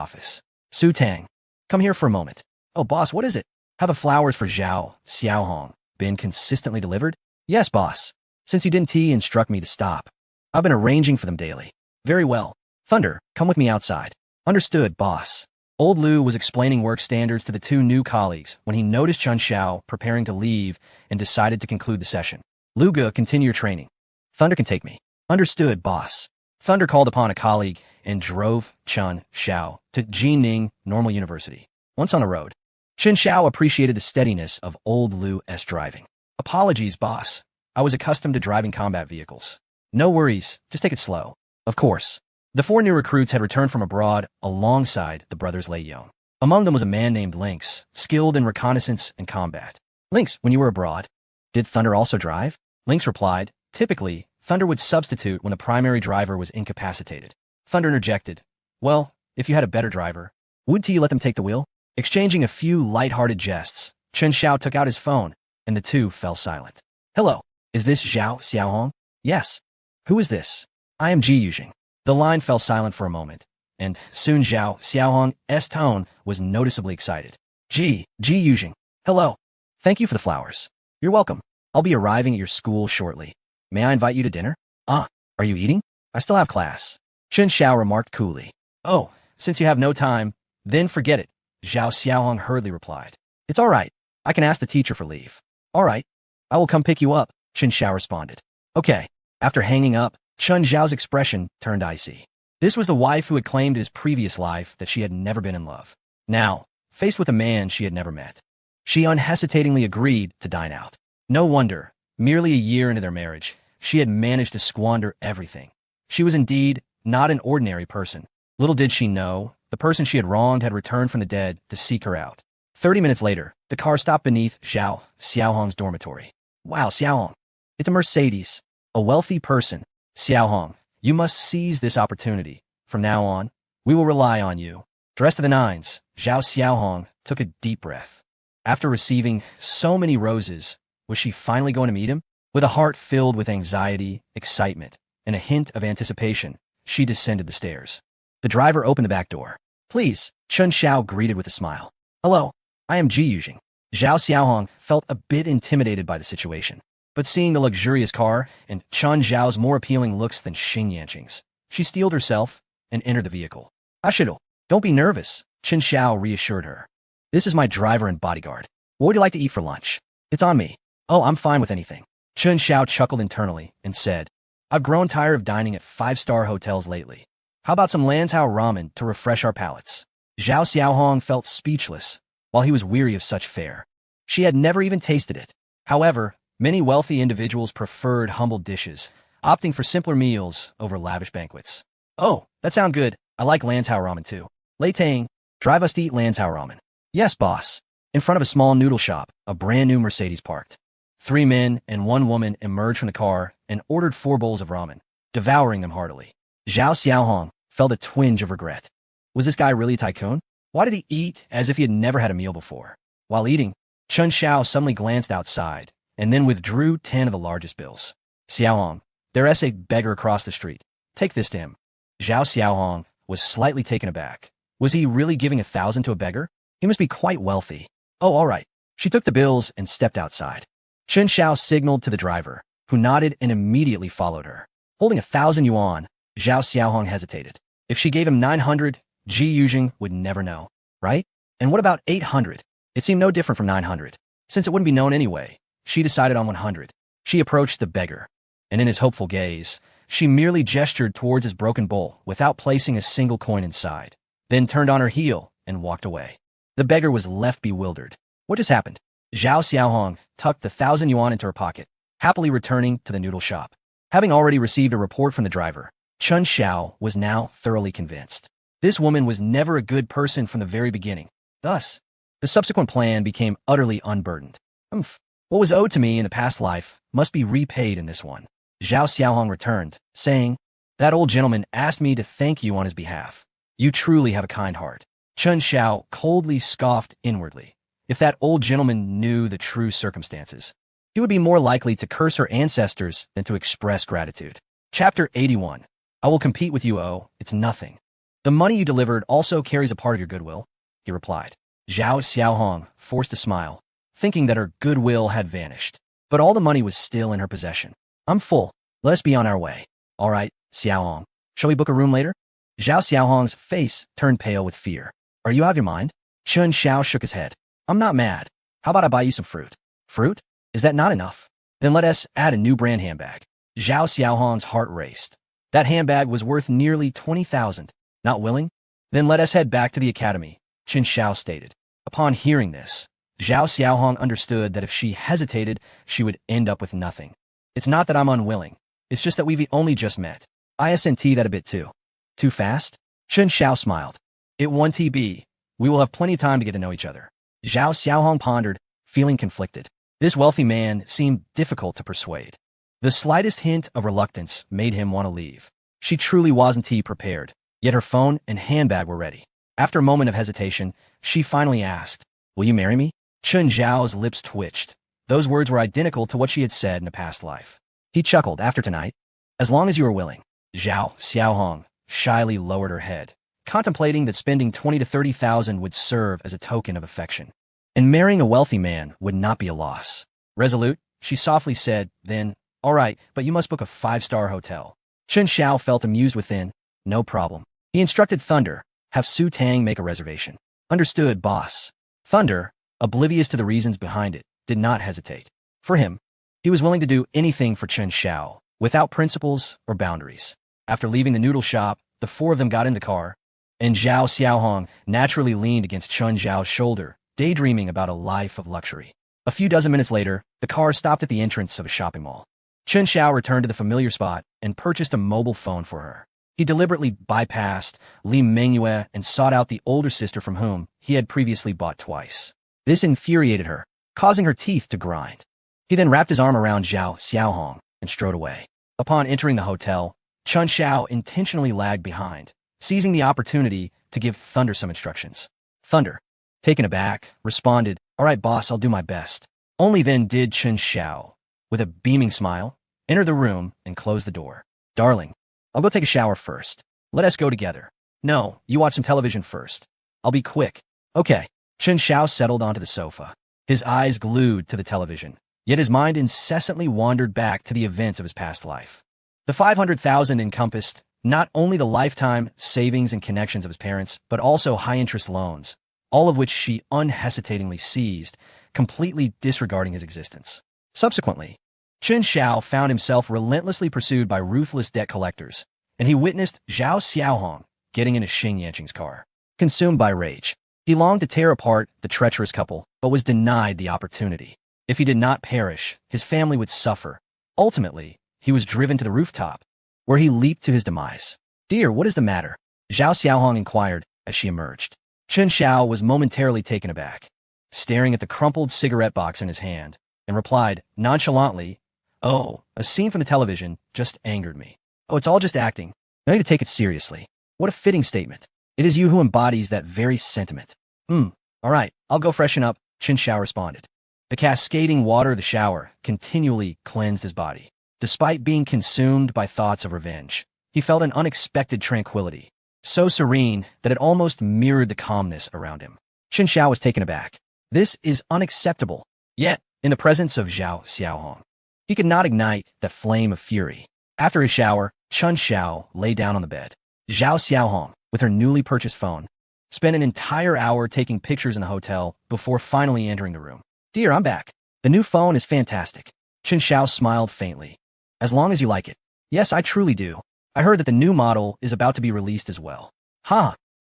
office. Su Tang, come here for a moment. Oh, boss, what is it? Have the flowers for Zhao Xiaohong been consistently delivered? Yes, boss. Since you didn't instruct me to stop. I've been arranging for them daily. Very well. Thunder, come with me outside. Understood, boss. Old Lu was explaining work standards to the two new colleagues when he noticed Chun Xiao preparing to leave and decided to conclude the session. Luga, continue your training. Thunder can take me. Understood, boss. Thunder called upon a colleague and drove Chun Xiao to Jining Normal University. Once on the road, Chun Xiao appreciated the steadiness of Old Lu's driving. Apologies, boss. I was accustomed to driving combat vehicles. No worries, just take it slow. Of course. The four new recruits had returned from abroad alongside the brothers Lei Yong. Among them was a man named Lynx, skilled in reconnaissance and combat. Lynx, when you were abroad, did Thunder also drive? Lynx replied, typically, Thunder would substitute when the primary driver was incapacitated. Thunder interjected, well, if you had a better driver, would you let them take the wheel? Exchanging a few light-hearted jests, Chun Xiao took out his phone, and the two fell silent. Hello, is this Zhao Xiaohong? Yes. Who is this? I am Ji Yujing. The line fell silent for a moment, and soon Zhao Xiaohong's tone was noticeably excited. Ji Yujing. Hello. Thank you for the flowers. You're welcome. I'll be arriving at your school shortly. May I invite you to dinner? Ah, are you eating? I still have class. Chun Xiao remarked coolly. Oh, since you have no time, then forget it, Zhao Xiaohong hurriedly replied. It's all right. I can ask the teacher for leave. All right. I will come pick you up, Chun Xiao responded. Okay. After hanging up, Chun Xiao's expression turned icy. This was the wife who had claimed in his previous life that she had never been in love. Now, faced with a man she had never met, she unhesitatingly agreed to dine out. No wonder, merely a year into their marriage, she had managed to squander everything. She was indeed not an ordinary person. Little did she know, the person she had wronged had returned from the dead to seek her out. 30 minutes later, the car stopped beneath Zhao Xiaohong's dormitory. Wow, Xiaohong. It's a Mercedes. A wealthy person. Xiaohong, you must seize this opportunity. From now on, we will rely on you. Dressed to the nines, Zhao Xiaohong took a deep breath. After receiving so many roses, was she finally going to meet him? With a heart filled with anxiety, excitement, and a hint of anticipation, she descended the stairs. The driver opened the back door. Please, Chun Xiao greeted with a smile. Hello, I am Ji Yujing. Zhao Xiaohong felt a bit intimidated by the situation. But seeing the luxurious car and Chun Zhao's more appealing looks than Xing Yanqing's, she steeled herself and entered the vehicle. Ashido, don't be nervous, Chun Xiao reassured her. This is my driver and bodyguard. What would you like to eat for lunch? It's on me. Oh, I'm fine with anything. Chun Xiao chuckled internally and said, I've grown tired of dining at five-star hotels lately. How about some Lantau ramen to refresh our palates? Zhao Xiaohong felt speechless while he was weary of such fare. She had never even tasted it. However, many wealthy individuals preferred humble dishes, opting for simpler meals over lavish banquets. Oh, that sounds good. I like Lantau ramen too. Lei Tang, drive us to eat Lantau ramen. Yes, boss. In front of a small noodle shop, a brand new Mercedes parked. 3 men and 1 woman emerged from the car and ordered 4 bowls of ramen, devouring them heartily. Zhao Xiaohong felt a twinge of regret. Was this guy really a tycoon? Why did he eat as if he had never had a meal before? While eating, Chun Xiao suddenly glanced outside and then withdrew 10 of the largest bills. Xiaohong, there's a beggar across the street. Take this to him. Zhao Xiaohong was slightly taken aback. Was he really giving 1,000 to a beggar? He must be quite wealthy. Oh, all right. She took the bills and stepped outside. Chun Xiao signaled to the driver, who nodded and immediately followed her. Holding 1,000 yuan, Zhao Xiaohong hesitated. If she gave him 900, Ji Yujing would never know, right? And what about 800? It seemed no different from 900. Since it wouldn't be known anyway, she decided on 100. She approached the beggar, and in his hopeful gaze, she merely gestured towards his broken bowl without placing a single coin inside, then turned on her heel and walked away. The beggar was left bewildered. What just happened? Zhao Xiaohong tucked the 1,000 yuan into her pocket, happily returning to the noodle shop. Having already received a report from the driver, Chun Xiao was now thoroughly convinced. This woman was never a good person from the very beginning. Thus, the subsequent plan became utterly unburdened. What was owed to me in the past life must be repaid in this one. Zhao Xiaohong returned, saying, That old gentleman asked me to thank you on his behalf. You truly have a kind heart. Chun Xiao coldly scoffed inwardly. If that old gentleman knew the true circumstances, he would be more likely to curse her ancestors than to express gratitude. Chapter 81. I will compete with you, oh, it's nothing. The money you delivered also carries a part of your goodwill, he replied. Zhao Xiaohong forced a smile, thinking that her goodwill had vanished. But all the money was still in her possession. I'm full. Let us be on our way. All right, Xiaohong. Shall we book a room later? Zhao Xiaohong's face turned pale with fear. Are you out of your mind? Chun Xiao shook his head. I'm not mad. How about I buy you some fruit? Fruit? Is that not enough? Then let us add a new brand handbag. Zhao Xiaohong's heart raced. That handbag was worth nearly 20,000. Not willing? Then let us head back to the academy, Qin Xiao stated. Upon hearing this, Zhao Xiaohong understood that if she hesitated, she would end up with nothing. It's not that I'm unwilling. It's just that we've only just met. I SNT that a bit too. Too fast? Qin Xiao smiled. It won't be. We will have plenty of time to get to know each other. Zhao Xiaohong pondered, feeling conflicted. This wealthy man seemed difficult to persuade. The slightest hint of reluctance made him want to leave. She truly wasn't prepared, yet her phone and handbag were ready. After a moment of hesitation, she finally asked, Will you marry me? Chun Zhao's lips twitched. Those words were identical to what she had said in a past life. He chuckled. After tonight? As long as you are willing. Zhao Xiaohong shyly lowered her head, contemplating that spending 20 to 30,000 would serve as a token of affection. And marrying a wealthy man would not be a loss. Resolute, she softly said, then, all right, but you must book a 5-star hotel. Chun Xiao felt amused within. No problem. He instructed Thunder, have Su Tang make a reservation. Understood, boss. Thunder, oblivious to the reasons behind it, did not hesitate. For him, he was willing to do anything for Chun Xiao, without principles or boundaries. After leaving the noodle shop, the four of them got in the car, and Zhao Xiaohong naturally leaned against Chun Zhao's shoulder, daydreaming about a life of luxury. A few dozen minutes later, the car stopped at the entrance of a shopping mall. Chun Xiao returned to the familiar spot and purchased a mobile phone for her. He deliberately bypassed Li Mengyue and sought out the older sister from whom he had previously bought twice. This infuriated her, causing her teeth to grind. He then wrapped his arm around Zhao Xiaohong and strode away. Upon entering the hotel, Chun Xiao intentionally lagged behind, seizing the opportunity to give Thunder some instructions. Thunder, taken aback, responded, all right, boss, I'll do my best. Only then did Chun Xiao, with a beaming smile, enter the room and close the door. Darling, I'll go take a shower first. Let us go together. No, you watch some television first. I'll be quick. Okay. Chun Xiao settled onto the sofa, his eyes glued to the television, yet his mind incessantly wandered back to the events of his past life. The 500,000 encompassed not only the lifetime savings and connections of his parents, but also high-interest loans, all of which she unhesitatingly seized, completely disregarding his existence. Subsequently, Chun Xiao found himself relentlessly pursued by ruthless debt collectors, and he witnessed Zhao Xiaohong getting into Xing Yanqing's car. Consumed by rage, he longed to tear apart the treacherous couple, but was denied the opportunity. If he did not perish, his family would suffer. Ultimately, he was driven to the rooftop, where he leaped to his demise. Dear, what is the matter? Zhao Xiaohong inquired as she emerged. Chun Xiao was momentarily taken aback, staring at the crumpled cigarette box in his hand, and replied nonchalantly, Oh, a scene from the television just angered me. Oh, it's all just acting. No need to take it seriously. What a fitting statement. It is you who embodies that very sentiment. All right, I'll go freshen up, Chun Xiao responded. The cascading water of the shower continually cleansed his body. Despite being consumed by thoughts of revenge, he felt an unexpected tranquility, so serene that it almost mirrored the calmness around him. Chun Xiao was taken aback. This is unacceptable. Yet, in the presence of Zhao Xiaohong, he could not ignite the flame of fury. After his shower, Chun Xiao lay down on the bed. Zhao Xiaohong, with her newly purchased phone, spent an entire hour taking pictures in the hotel before finally entering the room. Dear, I'm back. The new phone is fantastic. Chun Xiao smiled faintly. As long as you like it. Yes, I truly do. I heard that the new model is about to be released as well.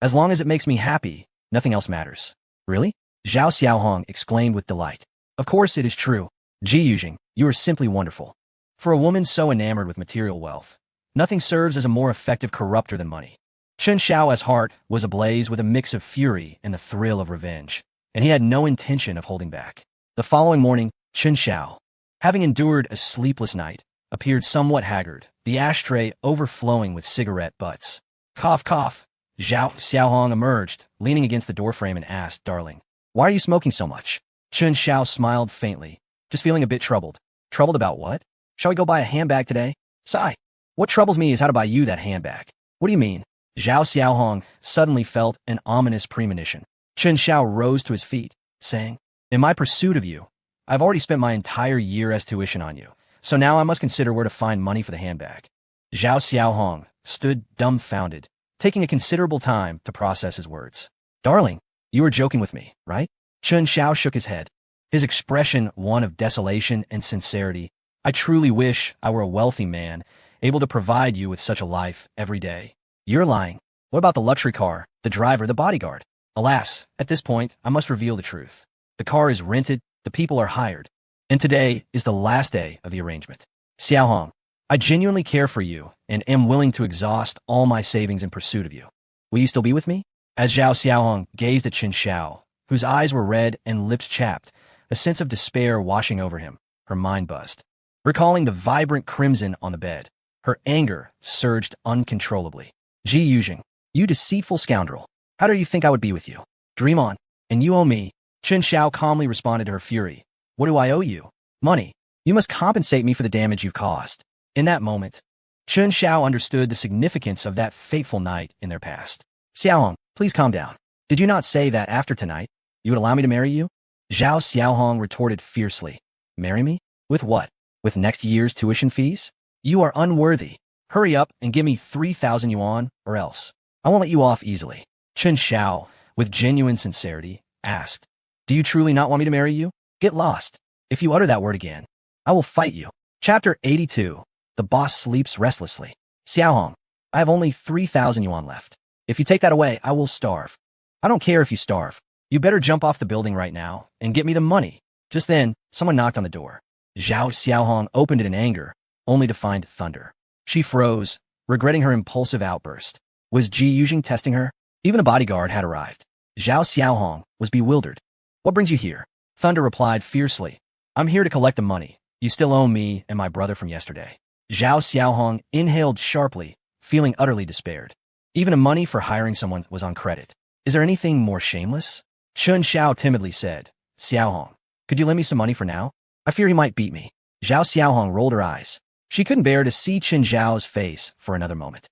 As long as it makes me happy, nothing else matters. Really? Zhao Xiaohong exclaimed with delight. Of course it is true. Ji Yujing, you are simply wonderful. For a woman so enamored with material wealth, nothing serves as a more effective corruptor than money. Chun Xiao's heart was ablaze with a mix of fury and the thrill of revenge, and he had no intention of holding back. The following morning, Chun Xiao, having endured a sleepless night, appeared somewhat haggard, the ashtray overflowing with cigarette butts. Cough, cough. Zhao Xiaohong emerged, leaning against the doorframe and asked, Darling, why are you smoking so much? Chun Xiao smiled faintly, just feeling a bit troubled. Troubled about what? Shall we go buy a handbag today? Sigh. What troubles me is how to buy you that handbag. What do you mean? Zhao Xiaohong suddenly felt an ominous premonition. Chen Xiao rose to his feet, saying, "In my pursuit of you, I've already spent my entire year as tuition on you, so now I must consider where to find money for the handbag." Zhao Xiaohong stood dumbfounded, taking a considerable time to process his words. "Darling, you were joking with me, right?" Chen Xiao shook his head, his expression one of desolation and sincerity. "I truly wish I were a wealthy man, able to provide you with such a life every day." "You're lying. What about the luxury car, the driver, the bodyguard?" "Alas, at this point, I must reveal the truth. The car is rented, the people are hired, and today is the last day of the arrangement." "Xiaohong, I genuinely care for you and am willing to exhaust all my savings in pursuit of you. Will you still be with me?" As Zhao Xiaohong gazed at Chen Xiao, whose eyes were red and lips chapped, a sense of despair washing over him, her mind buzzed. Recalling the vibrant crimson on the bed, her anger surged uncontrollably. "Ji Yuzheng, you deceitful scoundrel. How do you think I would be with you? Dream on. And you owe me." Chen Xiao calmly responded to her fury. "What do I owe you? Money. You must compensate me for the damage you've caused." In that moment, Chen Xiao understood the significance of that fateful night in their past. "Xiaohong, please calm down. Did you not say that after tonight, you would allow me to marry you?" Zhao Xiaohong retorted fiercely. "Marry me? With what? With next year's tuition fees? You are unworthy. Hurry up and give me 3,000 yuan, or else I won't let you off easily." Chen Xiao, with genuine sincerity, asked, "Do you truly not want me to marry you? Get lost. If you utter that word again, I will fight you." Chapter 82. The boss sleeps restlessly. "Xiaohong, I have only 3,000 yuan left. If you take that away, I will starve." "I don't care if you starve. You better jump off the building right now and get me the money." Just then, someone knocked on the door. Zhao Xiaohong opened it in anger, only to find Thunder. She froze, regretting her impulsive outburst. Was Ji Yuzheng testing her? Even the bodyguard had arrived. Zhao Xiaohong was bewildered. "What brings you here?" Thunder replied fiercely. "I'm here to collect the money. You still owe me and my brother from yesterday." Zhao Xiaohong inhaled sharply, feeling utterly despaired. Even the money for hiring someone was on credit. Is there anything more shameless? Chen Xiao timidly said, "Xiaohong, could you lend me some money for now? I fear he might beat me." Zhao Xiaohong rolled her eyes. She couldn't bear to see Chen Zhao's face for another moment.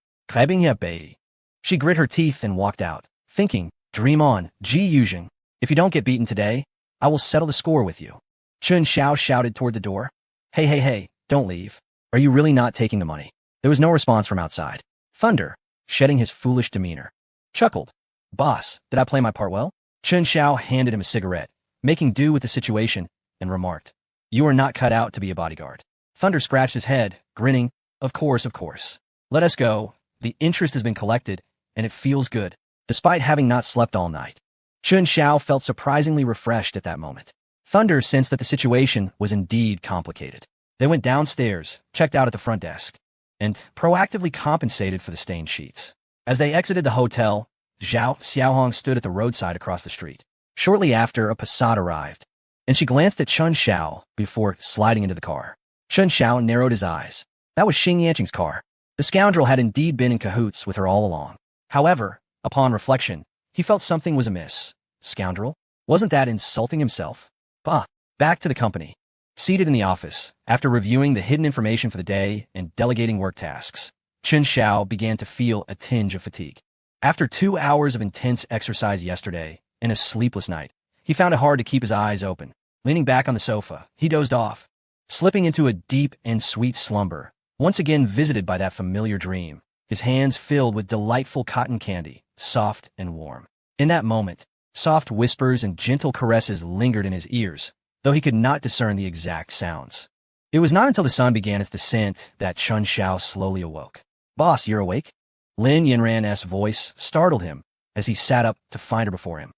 She grit her teeth and walked out, thinking, "Dream on, Ji Yuzheng. If you don't get beaten today, I will settle the score with you." Chen Xiao shouted toward the door. Hey, don't leave. Are you really not taking the money?" There was no response from outside. Thunder, shedding his foolish demeanor, chuckled. "Boss, did I play my part well?" Chen Xiao handed him a cigarette, making do with the situation, and remarked, "You are not cut out to be a bodyguard." Thunder scratched his head, grinning. Of course. Let us go. The interest has been collected, and it feels good, despite having not slept all night." Chen Xiao felt surprisingly refreshed at that moment. Thunder sensed that the situation was indeed complicated. They went downstairs, checked out at the front desk, and proactively compensated for the stained sheets. As they exited the hotel, Zhao Xiaohong stood at the roadside across the street. Shortly after, a Passat arrived, and she glanced at Chen Xiao before sliding into the car. Chen Xiao narrowed his eyes. That was Xing Yanqing's car. The scoundrel had indeed been in cahoots with her all along. However, upon reflection, he felt something was amiss. Scoundrel? Wasn't that insulting himself? Bah! Back to the company. Seated in the office, after reviewing the hidden information for the day and delegating work tasks, Chen Xiao began to feel a tinge of fatigue. After 2 hours of intense exercise yesterday and a sleepless night, he found it hard to keep his eyes open. Leaning back on the sofa, he dozed off, slipping into a deep and sweet slumber, once again visited by that familiar dream, his hands filled with delightful cotton candy, soft and warm. In that moment, soft whispers and gentle caresses lingered in his ears, though he could not discern the exact sounds. It was not until the sun began its descent that Chen Xiao slowly awoke. "Boss, you're awake?" Lin Yanran's voice startled him as he sat up to find her before him.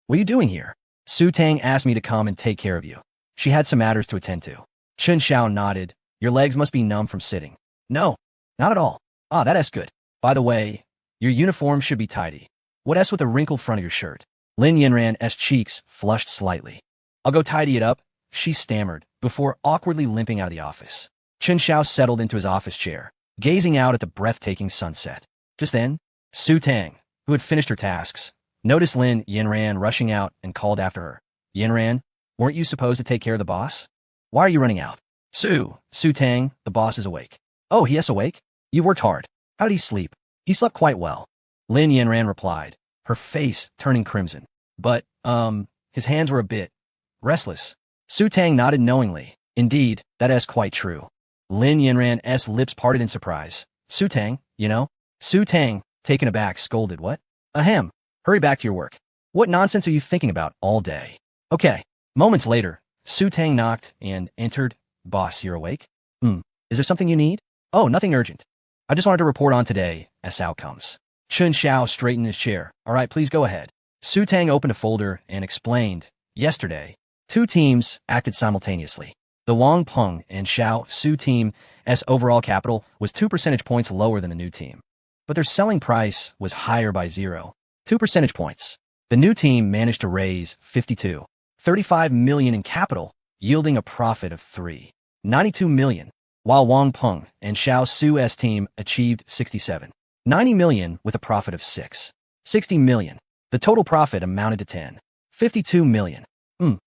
What are you doing here?" "Su Tang asked me to come and take care of you. She had some matters to attend to." Chen Xiao nodded. "Your legs must be numb from sitting." "No, not at all." "Ah, that's good. By the way, your uniform should be tidy. What's with the wrinkled front of your shirt?" Lin Yanran's cheeks flushed slightly. "I'll go tidy it up," she stammered, before awkwardly limping out of the office. Chen Xiao settled into his office chair, gazing out at the breathtaking sunset. Just then, Su Tang, who had finished her tasks, noticed Lin Yanran rushing out and called after her. "Yanran, weren't you supposed to take care of the boss? Why are you running out?" Su Tang, the boss is awake." "Oh, he is awake? You worked hard. How did he sleep?" He slept quite well. Lin Yanran replied, her face turning crimson. But, his hands were a bit restless. Su Tang nodded knowingly. Indeed, that is quite true. Lin Yanran's lips parted in surprise. Su Tang, you know? Su Tang, taken aback, scolded, what? Ahem. Hurry back to your work. What nonsense are you thinking about all day? Okay. Moments later, Su Tang knocked and entered. Boss, you're awake? Is there something you need? Oh, nothing urgent. I just wanted to report on today's outcomes. Chun Xiao straightened his chair. All right, please go ahead. Su Tang opened a folder and explained, yesterday, 2 teams acted simultaneously. The Wang Peng and Xiao Su team's overall capital was 2 percentage points lower than the new team. But their selling price was higher by 0.2 percentage points. The new team managed to raise 52.35 million in capital, yielding a profit of 3.92 million, while Wang Peng and Xiao Su's team achieved 67.90 million with a profit of 6.60 million. The total profit amounted to 10.52 million.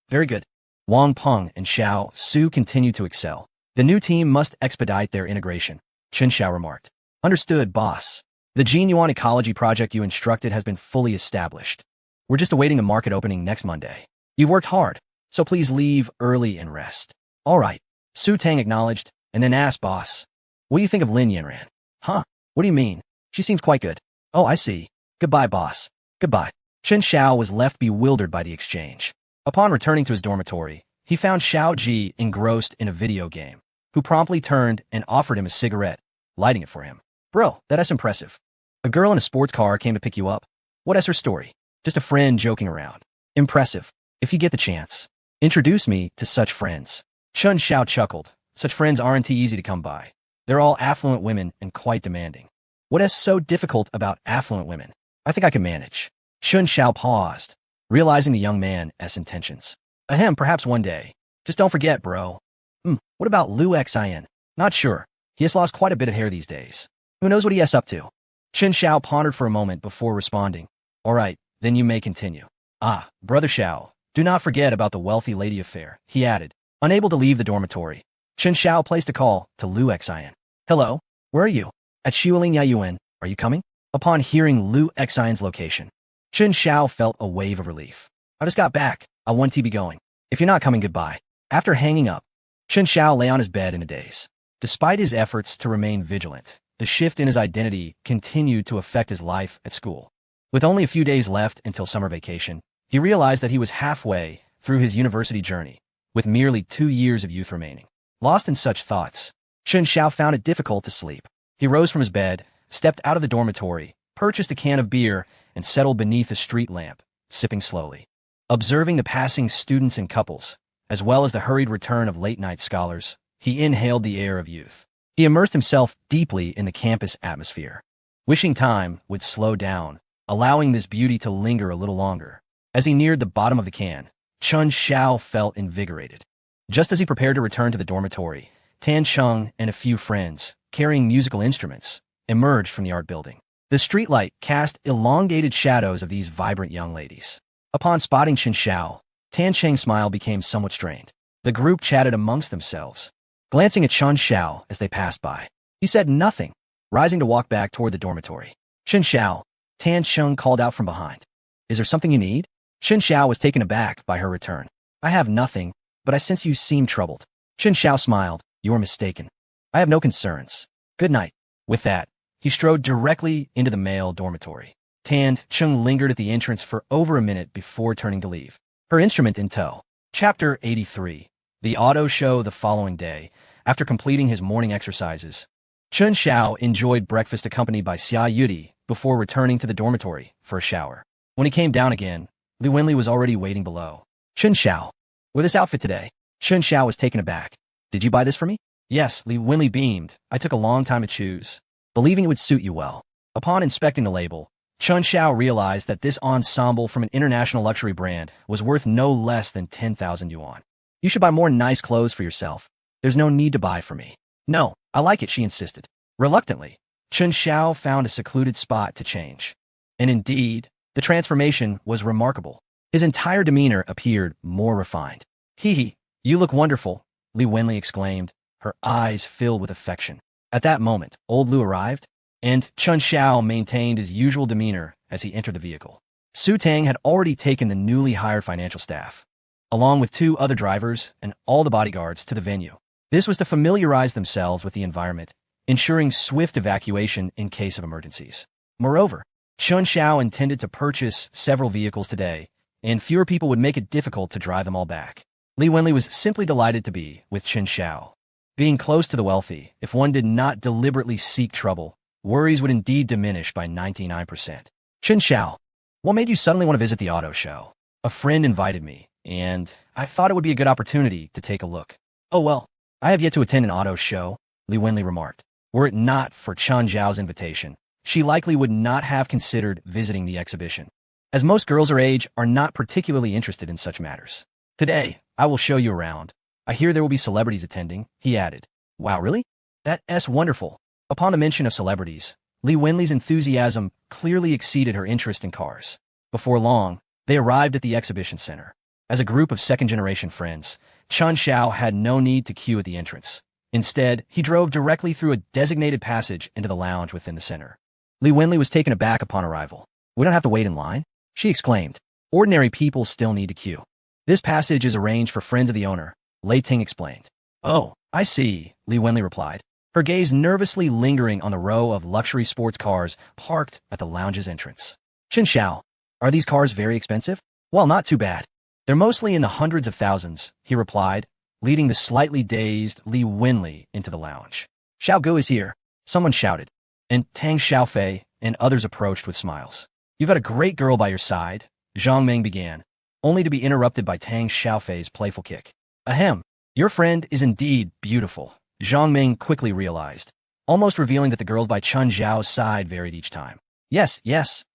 Very good. Wang Peng and Xiao Su continue to excel. The new team must expedite their integration, Chun Xiao remarked. Understood, boss. The Jin Yuan Ecology project you instructed has been fully established. We're just awaiting the market opening next Monday. You've worked hard, so please leave early and rest. All right. Su Tang acknowledged, and then asked, boss, what do you think of Lin Yanran? Huh? What do you mean? She seems quite good. Oh, I see. Goodbye, boss. Goodbye. Chun Xiao was left bewildered by the exchange. Upon returning to his dormitory, he found Xiao Ji engrossed in a video game, who promptly turned and offered him a cigarette, lighting it for him. Bro, that's impressive. A girl in a sports car came to pick you up. What is her story? Just a friend joking around. Impressive. If you get the chance, introduce me to such friends. Chun Xiao chuckled. Such friends aren't easy to come by. They're all affluent women and quite demanding. What is so difficult about affluent women? I think I can manage. Chun Xiao paused, realizing the young man's intentions. Ahem, perhaps one day. Just don't forget, bro. What about Liu Xin? Not sure. He has lost quite a bit of hair these days. Who knows what he is up to? Chun Xiao pondered for a moment before responding. All right, then you may continue. Ah, Brother Xiao, do not forget about the wealthy lady affair, he added, unable to leave the dormitory. Chun Xiao placed a call to Liu Xin. Hello, where are you? At Xiuling Yayuan, are you coming? Upon hearing Liu Xin's location, Chun Xiao felt a wave of relief. I just got back. I want to be going. If you're not coming, goodbye. After hanging up, Chun Xiao lay on his bed in a daze. Despite his efforts to remain vigilant, the shift in his identity continued to affect his life at school. With only a few days left until summer vacation, he realized that he was halfway through his university journey, with merely 2 years of youth remaining. Lost in such thoughts, Chun Xiao found it difficult to sleep. He rose from his bed, stepped out of the dormitory, purchased a can of beer, and settled beneath a street lamp, sipping slowly. Observing the passing students and couples, as well as the hurried return of late-night scholars, he inhaled the air of youth. He immersed himself deeply in the campus atmosphere, wishing time would slow down, allowing this beauty to linger a little longer. As he neared the bottom of the can, Chun Xiao felt invigorated. Just as he prepared to return to the dormitory, Tan Cheng and a few friends, carrying musical instruments, emerged from the art building. The streetlight cast elongated shadows of these vibrant young ladies. Upon spotting Chun Xiao, Tan Cheng's smile became somewhat strained. The group chatted amongst themselves, glancing at Chun Xiao as they passed by. He said nothing, rising to walk back toward the dormitory. Chun Xiao, Tan Cheng called out from behind. Is there something you need? Chun Xiao was taken aback by her return. I have nothing, but I sense you seem troubled. Chun Xiao smiled. You are mistaken. I have no concerns. Good night. With that, he strode directly into the male dormitory. Tan Cheng lingered at the entrance for over a minute before turning to leave, her instrument in tow. Chapter 83. The auto show the following day. After completing his morning exercises, Chun Xiao enjoyed breakfast accompanied by Xia Yudi before returning to the dormitory for a shower. When he came down again, Li Wenli was already waiting below. Chun Xiao, with this outfit today. Chun Xiao was taken aback. Did you buy this for me? Yes, Li Wenli beamed. I took a long time to choose, believing it would suit you well. Upon inspecting the label, Chun Xiao realized that this ensemble from an international luxury brand was worth no less than 10,000 yuan. You should buy more nice clothes for yourself. There's no need to buy for me. No, I like it, she insisted. Reluctantly, Chun Xiao found a secluded spot to change. And indeed, the transformation was remarkable. His entire demeanor appeared more refined. Hee, you look wonderful, Li Wenli exclaimed, her eyes filled with affection. At that moment, old Liu arrived. and Chun Xiao maintained his usual demeanor as he entered the vehicle. Su Tang had already taken the newly hired financial staff, along with 2 other drivers and all the bodyguards, to the venue. This was to familiarize themselves with the environment, ensuring swift evacuation in case of emergencies. Moreover, Chun Xiao intended to purchase several vehicles today, and fewer people would make it difficult to drive them all back. Li Wenli was simply delighted to be with Chun Xiao. Being close to the wealthy, if one did not deliberately seek trouble, worries would indeed diminish by 99%. Chun Xiao, what made you suddenly want to visit the auto show? A friend invited me, and I thought it would be a good opportunity to take a look. Oh well, I have yet to attend an auto show, Li Wenli remarked. Were it not for Chun Xiao's invitation, she likely would not have considered visiting the exhibition, as most girls her age are not particularly interested in such matters. Today, I will show you around. I hear there will be celebrities attending, he added. Wow, really? That's wonderful. Upon the mention of celebrities, Li Wenli's enthusiasm clearly exceeded her interest in cars. Before long, they arrived at the exhibition center. As a group of second-generation friends, Chun Xiao had no need to queue at the entrance. Instead, he drove directly through a designated passage into the lounge within the center. Li Wenli was taken aback upon arrival. We don't have to wait in line, she exclaimed. Ordinary people still need to queue. This passage is arranged for friends of the owner, Lei Ting explained. Oh, I see, Li Wenli replied, her gaze nervously lingering on the row of luxury sports cars parked at the lounge's entrance. Chun Xiao, are these cars very expensive? Well, not too bad. They're mostly in the hundreds of thousands, he replied, leading the slightly dazed Li Wenli into the lounge. Xiao Gu is here, someone shouted, and Tang Xiaofei and others approached with smiles. You've got a great girl by your side, Zhang Meng began, only to be interrupted by Tang Xiaofei's playful kick. Ahem, your friend is indeed beautiful, Zhang Meng quickly realized, almost revealing that the girls by Chun Xiao's side varied each time. Yes,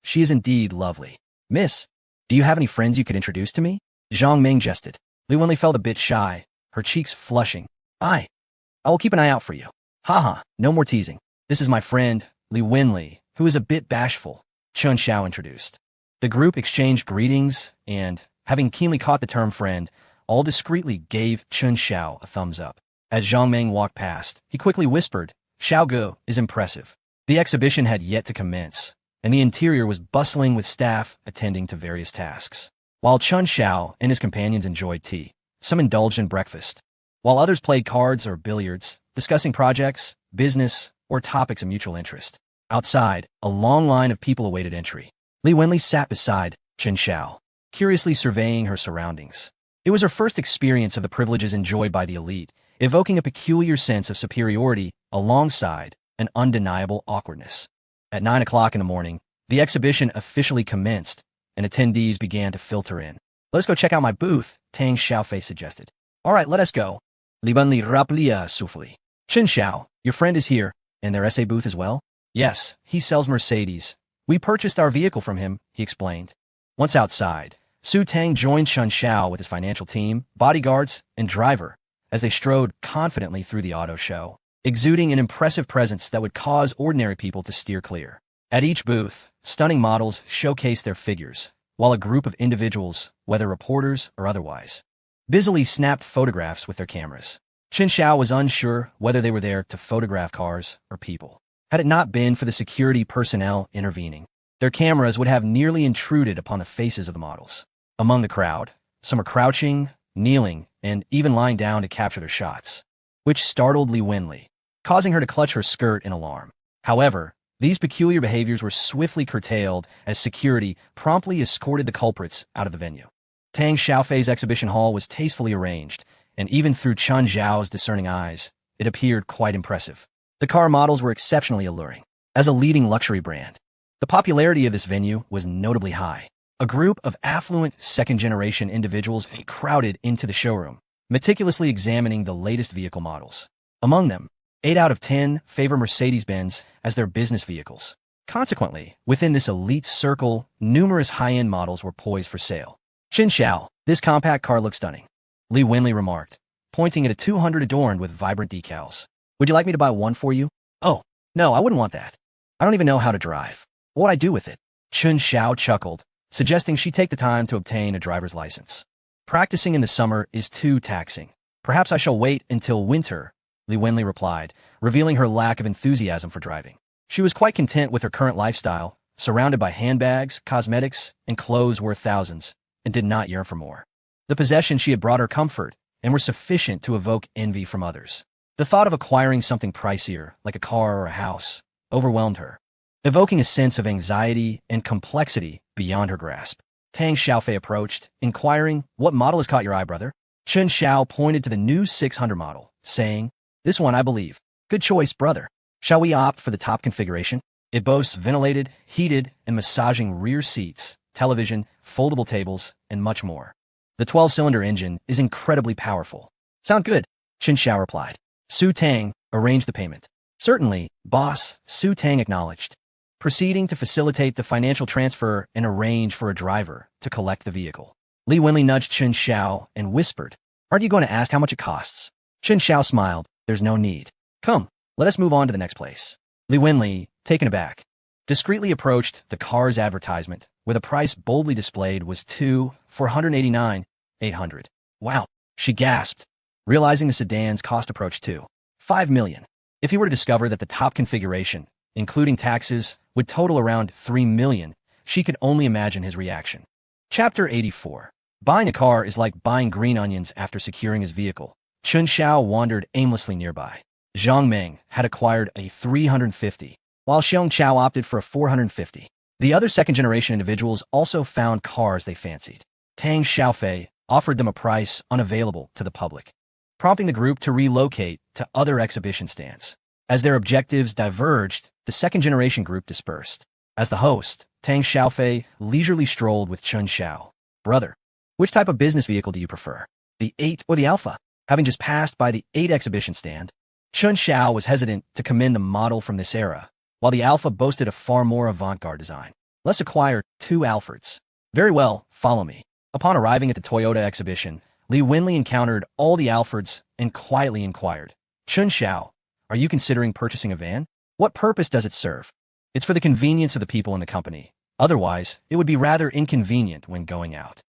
she is indeed lovely. Miss, do you have any friends you could introduce to me? Zhang Meng jested. Li Wenli felt a bit shy, her cheeks flushing. I will keep an eye out for you. Haha, no more teasing. This is my friend, Li Wenli, who is a bit bashful, Chun Xiao introduced. The group exchanged greetings and, having keenly caught the term friend, all discreetly gave Chun Xiao a thumbs up. As Zhang Meng walked past, he quickly whispered, Xiao Gu is impressive. The exhibition had yet to commence, and the interior was bustling with staff attending to various tasks. While Chun Xiao and his companions enjoyed tea, some indulged in breakfast, while others played cards or billiards, discussing projects, business, or topics of mutual interest. Outside, a long line of people awaited entry. Li Wenli sat beside Chun Xiao, curiously surveying her surroundings. It was her first experience of the privileges enjoyed by the elite, evoking a peculiar sense of superiority alongside an undeniable awkwardness. At 9 o'clock in the morning, the exhibition officially commenced, and attendees began to filter in. Let's go check out my booth, Tang Xiaofei suggested. All right, let us go. Li Wenli raplia souffly. Chun Xiao, your friend is here, and their essay booth as well? Yes, he sells Mercedes. We purchased our vehicle from him, he explained. Once outside, Su Tang joined Chun Xiao with his financial team, bodyguards, and driver as they strode confidently through the auto show, exuding an impressive presence that would cause ordinary people to steer clear. At each booth, stunning models showcased their figures, while a group of individuals, whether reporters or otherwise, busily snapped photographs with their cameras. Chun Xiao was unsure whether they were there to photograph cars or people. Had it not been for the security personnel intervening, their cameras would have nearly intruded upon the faces of the models. Among the crowd, some were crouching, kneeling, and even lying down to capture their shots, which startled Li Wenli, causing her to clutch her skirt in alarm. However, these peculiar behaviors were swiftly curtailed as security promptly escorted the culprits out of the venue. Tang Xiaofei's exhibition hall was tastefully arranged, and even through Chun Xiao's discerning eyes, it appeared quite impressive. The car models were exceptionally alluring. As a leading luxury brand, the popularity of this venue was notably high. A group of affluent second-generation individuals crowded into the showroom, meticulously examining the latest vehicle models. Among them, 8 out of 10 favor Mercedes-Benz as their business vehicles. Consequently, within this elite circle, numerous high-end models were poised for sale. Chun Xiao, this compact car looks stunning, Li Wenli remarked, pointing at a 200 adorned with vibrant decals. Would you like me to buy one for you? Oh, no, I wouldn't want that. I don't even know how to drive. What would I do with it? Chun Xiao chuckled, suggesting she take the time to obtain a driver's license. Practicing in the summer is too taxing. Perhaps I shall wait until winter, Li Wenli replied, revealing her lack of enthusiasm for driving. She was quite content with her current lifestyle, surrounded by handbags, cosmetics, and clothes worth thousands, and did not yearn for more. The possessions she had brought her comfort and were sufficient to evoke envy from others. The thought of acquiring something pricier, like a car or a house, overwhelmed her, evoking a sense of anxiety and complexity beyond her grasp. Tang Xiaofei approached, inquiring, "What model has caught your eye, brother?" Chen Xiao pointed to the new 600 model, saying, "This one, I believe. Good choice, brother. Shall we opt for the top configuration? It boasts ventilated, heated, and massaging rear seats, television, foldable tables, and much more. The 12-cylinder engine is incredibly powerful." "Sound good," Chen Xiao replied. Su Tang arranged the payment. "Certainly, boss," Su Tang acknowledged, proceeding to facilitate the financial transfer and arrange for a driver to collect the vehicle. Li Wenli nudged Chen Xiao and whispered, "Aren't you going to ask how much it costs?" Chen Xiao smiled. "There's no need. Come, let us move on to the next place." Li Wenli, taken aback, discreetly approached the car's advertisement, where the price boldly displayed was 489,800. "Wow," she gasped, realizing the sedan's cost approached to 5 million. If he were to discover that the top configuration, including taxes, would total around 3 million, she could only imagine his reaction. Chapter 84. Buying a car is like buying green onions after securing his vehicle. Chen Xiao wandered aimlessly nearby. Zhang Meng had acquired a 350, while Xiong Chao opted for a 450. The other second-generation individuals also found cars they fancied. Tang Xiaofei offered them a price unavailable to the public, prompting the group to relocate to other exhibition stands. As their objectives diverged, the second-generation group dispersed. As the host, Tang Xiaofei leisurely strolled with Chen Xiao. "Brother, which type of business vehicle do you prefer? The 8 or the Alpha?" Having just passed by the 8 exhibition stand, Chen Xiao was hesitant to commend the model from this era, while the Alpha boasted a far more avant-garde design. "Let's acquire 2 Alfords." "Very well, follow me." Upon arriving at the Toyota exhibition, Li Wenli encountered all the Alfords and quietly inquired, "Chen Xiao, are you considering purchasing a van? What purpose does it serve?" "It's for the convenience of the people in the company. Otherwise, it would be rather inconvenient when going out."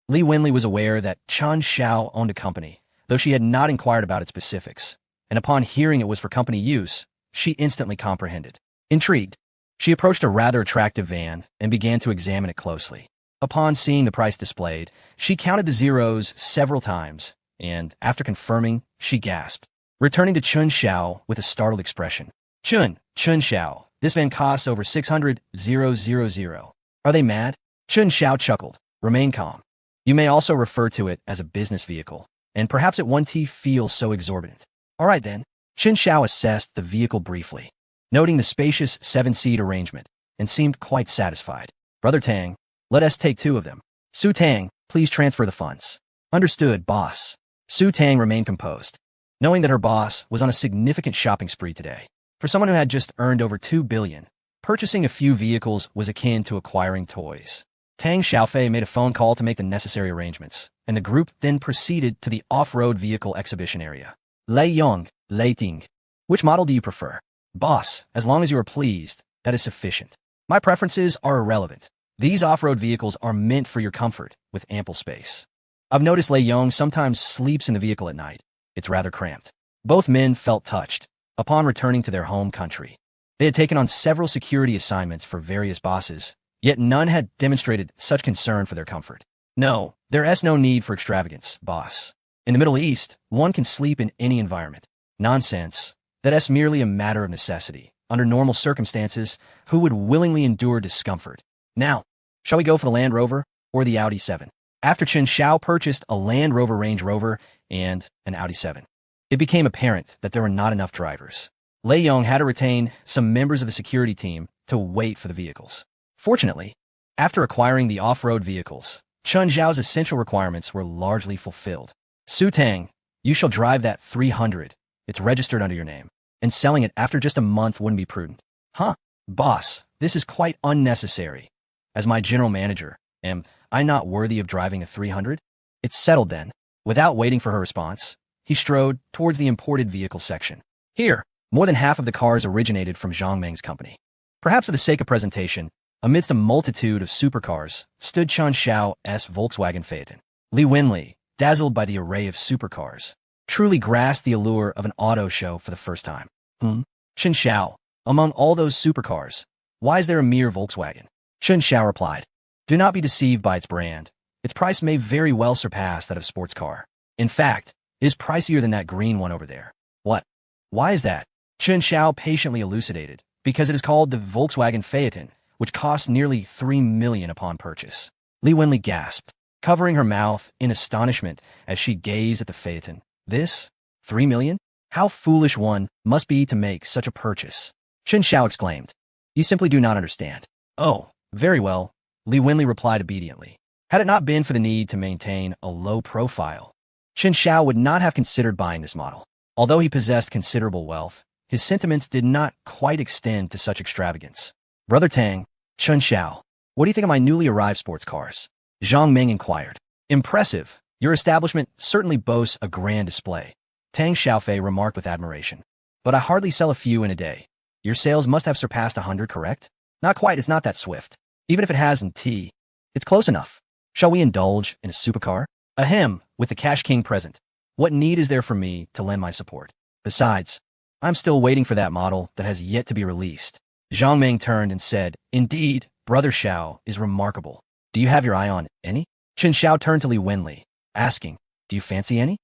Li Wenli was aware that Chen Xiao owned a company, though she had not inquired about its specifics, and upon hearing it was for company use, she instantly comprehended. Intrigued, she approached a rather attractive van and began to examine it closely. Upon seeing the price displayed, she counted the zeros several times, and, after confirming, she gasped, returning to Chen Xiao with a startled expression. Chen Xiao, this van costs over 600,000. Are they mad?" Chen Xiao chuckled. "Remain calm. You may also refer to it as a business vehicle, and perhaps it won't feel so exorbitant." "All right then." Chen Xiao assessed the vehicle briefly, noting the spacious 7-seat arrangement, and seemed quite satisfied. "Brother Tang, let us take 2 of them. Su Tang, please transfer the funds." "Understood, boss." Su Tang remained composed, knowing that her boss was on a significant shopping spree today. For someone who had just earned over 2 billion, purchasing a few vehicles was akin to acquiring toys. Tang Xiaofei made a phone call to make the necessary arrangements, and the group then proceeded to the off-road vehicle exhibition area. "Lei Yong, Lei Ting, which model do you prefer?" "Boss, as long as you are pleased, that is sufficient. My preferences are irrelevant. These off-road vehicles are meant for your comfort, with ample space. I've noticed Lei Yong sometimes sleeps in the vehicle at night. It's rather cramped." Both men felt touched. Upon returning to their home country, they had taken on several security assignments for various bosses, yet none had demonstrated such concern for their comfort. "No, there is no need for extravagance, boss. In the Middle East, one can sleep in any environment." "Nonsense. That is merely a matter of necessity. Under normal circumstances, who would willingly endure discomfort? Now, shall we go for the Land Rover or the Audi 7? After Chen Xiao purchased a Land Rover Range Rover and an Audi 7, it became apparent that there were not enough drivers. Lei Yong had to retain some members of the security team to wait for the vehicles. Fortunately, after acquiring the off-road vehicles, Chen Xiao's essential requirements were largely fulfilled. "Su Tang, you shall drive that 300. It's registered under your name, and selling it after just a month wouldn't be prudent." "Huh? Boss, this is quite unnecessary. As my general manager, am I not worthy of driving a 300? "It's settled then." Without waiting for her response, he strode towards the imported vehicle section. Here, more than half of the cars originated from Zhang Meng's company. Perhaps for the sake of presentation, amidst a multitude of supercars, stood Chen Xiao's Volkswagen Phaeton. Li Wenli, dazzled by the array of supercars, truly grasped the allure of an auto show for the first time. Chen Xiao, Among all those supercars, why is there a mere Volkswagen? Chen Xiao replied, do not be deceived by its brand. Its price may very well surpass that of sports car. In fact, it is pricier than that green one over there. What? Why is that? Chen Xiao patiently elucidated, because it is called the Volkswagen Phaeton, which costs nearly 3 million upon purchase. Li Wenli gasped, covering her mouth in astonishment as she gazed at the Phaeton. This? 3 million? How foolish one must be to make such a purchase. Chen Xiao exclaimed. You simply do not understand. Oh, very well, Li Wenli replied obediently. Had it not been for the need to maintain a low profile, Chen Xiao would not have considered buying this model. Although he possessed considerable wealth, his sentiments did not quite extend to such extravagance. Brother Tang, Chen Xiao, what do you think of my newly arrived sports cars? Zhang Ming inquired. Impressive. Your establishment certainly boasts a grand display, Tang Xiaofei remarked with admiration. But I hardly sell a few in a day. Your sales must have surpassed 100, correct? Not quite, it's not that swift. Even if it hasn't, it's close enough. Shall we indulge in a supercar? Ahem, with the Cash King present. What need is there for me to lend my support? Besides, I'm still waiting for that model that has yet to be released. Zhang Ming turned and said, indeed, Brother Xiao is remarkable. Do you have your eye on any? Chen Xiao turned to Li Wenli, asking, do you fancy any?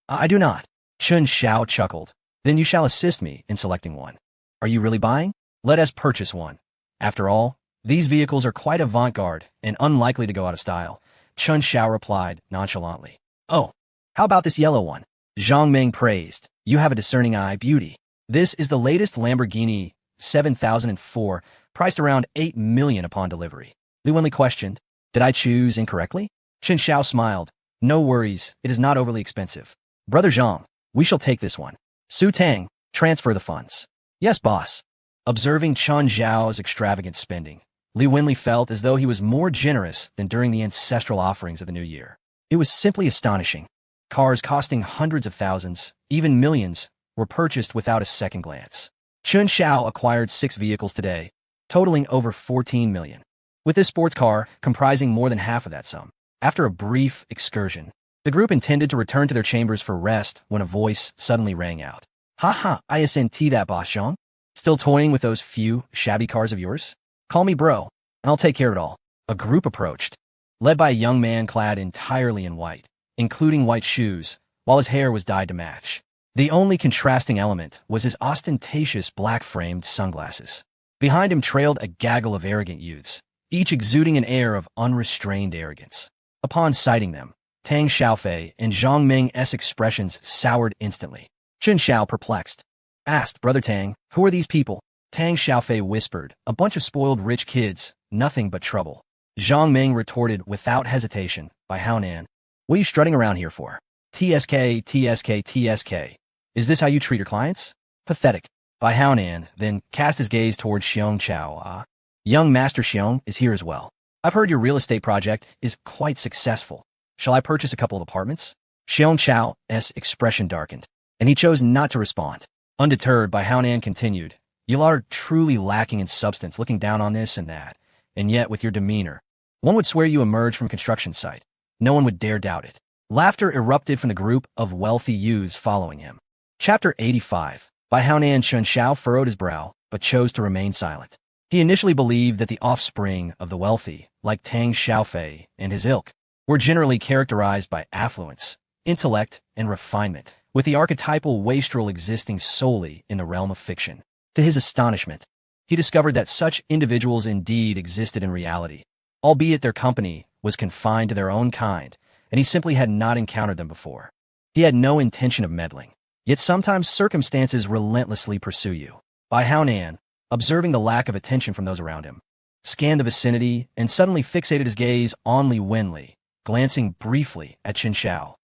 I do not. Chen Xiao chuckled. Then you shall assist me in selecting one. Are you really buying? Let us purchase one. After all, these vehicles are quite avant-garde and unlikely to go out of style. Chen Xiao replied nonchalantly. Oh, how about this yellow one? Zhang Ming praised. You have a discerning eye, beauty. This is the latest Lamborghini 7004, priced around 8 million upon delivery. Li Wenli questioned, did I choose incorrectly? Chen Xiao smiled. No worries, it is not overly expensive. Brother Zhang, we shall take this one. Su Tang, transfer the funds. Yes, boss. Observing Chen Xiao's extravagant spending, Li Wenli felt as though he was more generous than during the ancestral offerings of the new year. It was simply astonishing. Cars costing hundreds of thousands, even millions, were purchased without a second glance. Chen Xiao acquired 6 vehicles today, totaling over 14 million. With this sports car comprising more than half of that sum. After a brief excursion, the group intended to return to their chambers for rest when a voice suddenly rang out. Ha, ISNT that, boss Zhang. Still toying with those few shabby cars of yours? Call me bro, and I'll take care of it all. A group approached, led by a young man clad entirely in white, including white shoes, while his hair was dyed to match. The only contrasting element was his ostentatious black-framed sunglasses. Behind him trailed a gaggle of arrogant youths, each exuding an air of unrestrained arrogance. Upon sighting them, Tang Xiaofei and Zhang Ming's expressions soured instantly. Chen Xiao, perplexed, asked, Brother Tang, who are these people? Tang Xiaofei whispered, a bunch of spoiled rich kids, nothing but trouble. Zhang Ming retorted without hesitation, by Haonan, what are you strutting around here for? TSK. Is this how you treat your clients? Pathetic. By Haonan then cast his gaze toward Xiong Chao. Young Master Xiong is here as well. I've heard your real estate project is quite successful. Shall I purchase a couple of apartments? Xiong Chao's expression darkened, and he chose not to respond. Undeterred, by Haonan continued, you are truly lacking in substance, looking down on this and that, and yet with your demeanor, one would swear you emerged from a construction site. No one would dare doubt it. Laughter erupted from the group of wealthy youths following him. Chapter 85. By Haonan, Chen Xiao furrowed his brow, but chose to remain silent. He initially believed that the offspring of the wealthy, like Tang Xiaofei and his ilk, were generally characterized by affluence, intellect, and refinement, with the archetypal wastrel existing solely in the realm of fiction. To his astonishment, he discovered that such individuals indeed existed in reality, albeit their company was confined to their own kind, and he simply had not encountered them before. He had no intention of meddling, yet sometimes circumstances relentlessly pursue you. By Haonan, observing the lack of attention from those around him, scanned the vicinity and suddenly fixated his gaze on Li Wenli, glancing briefly at Chen Xiao.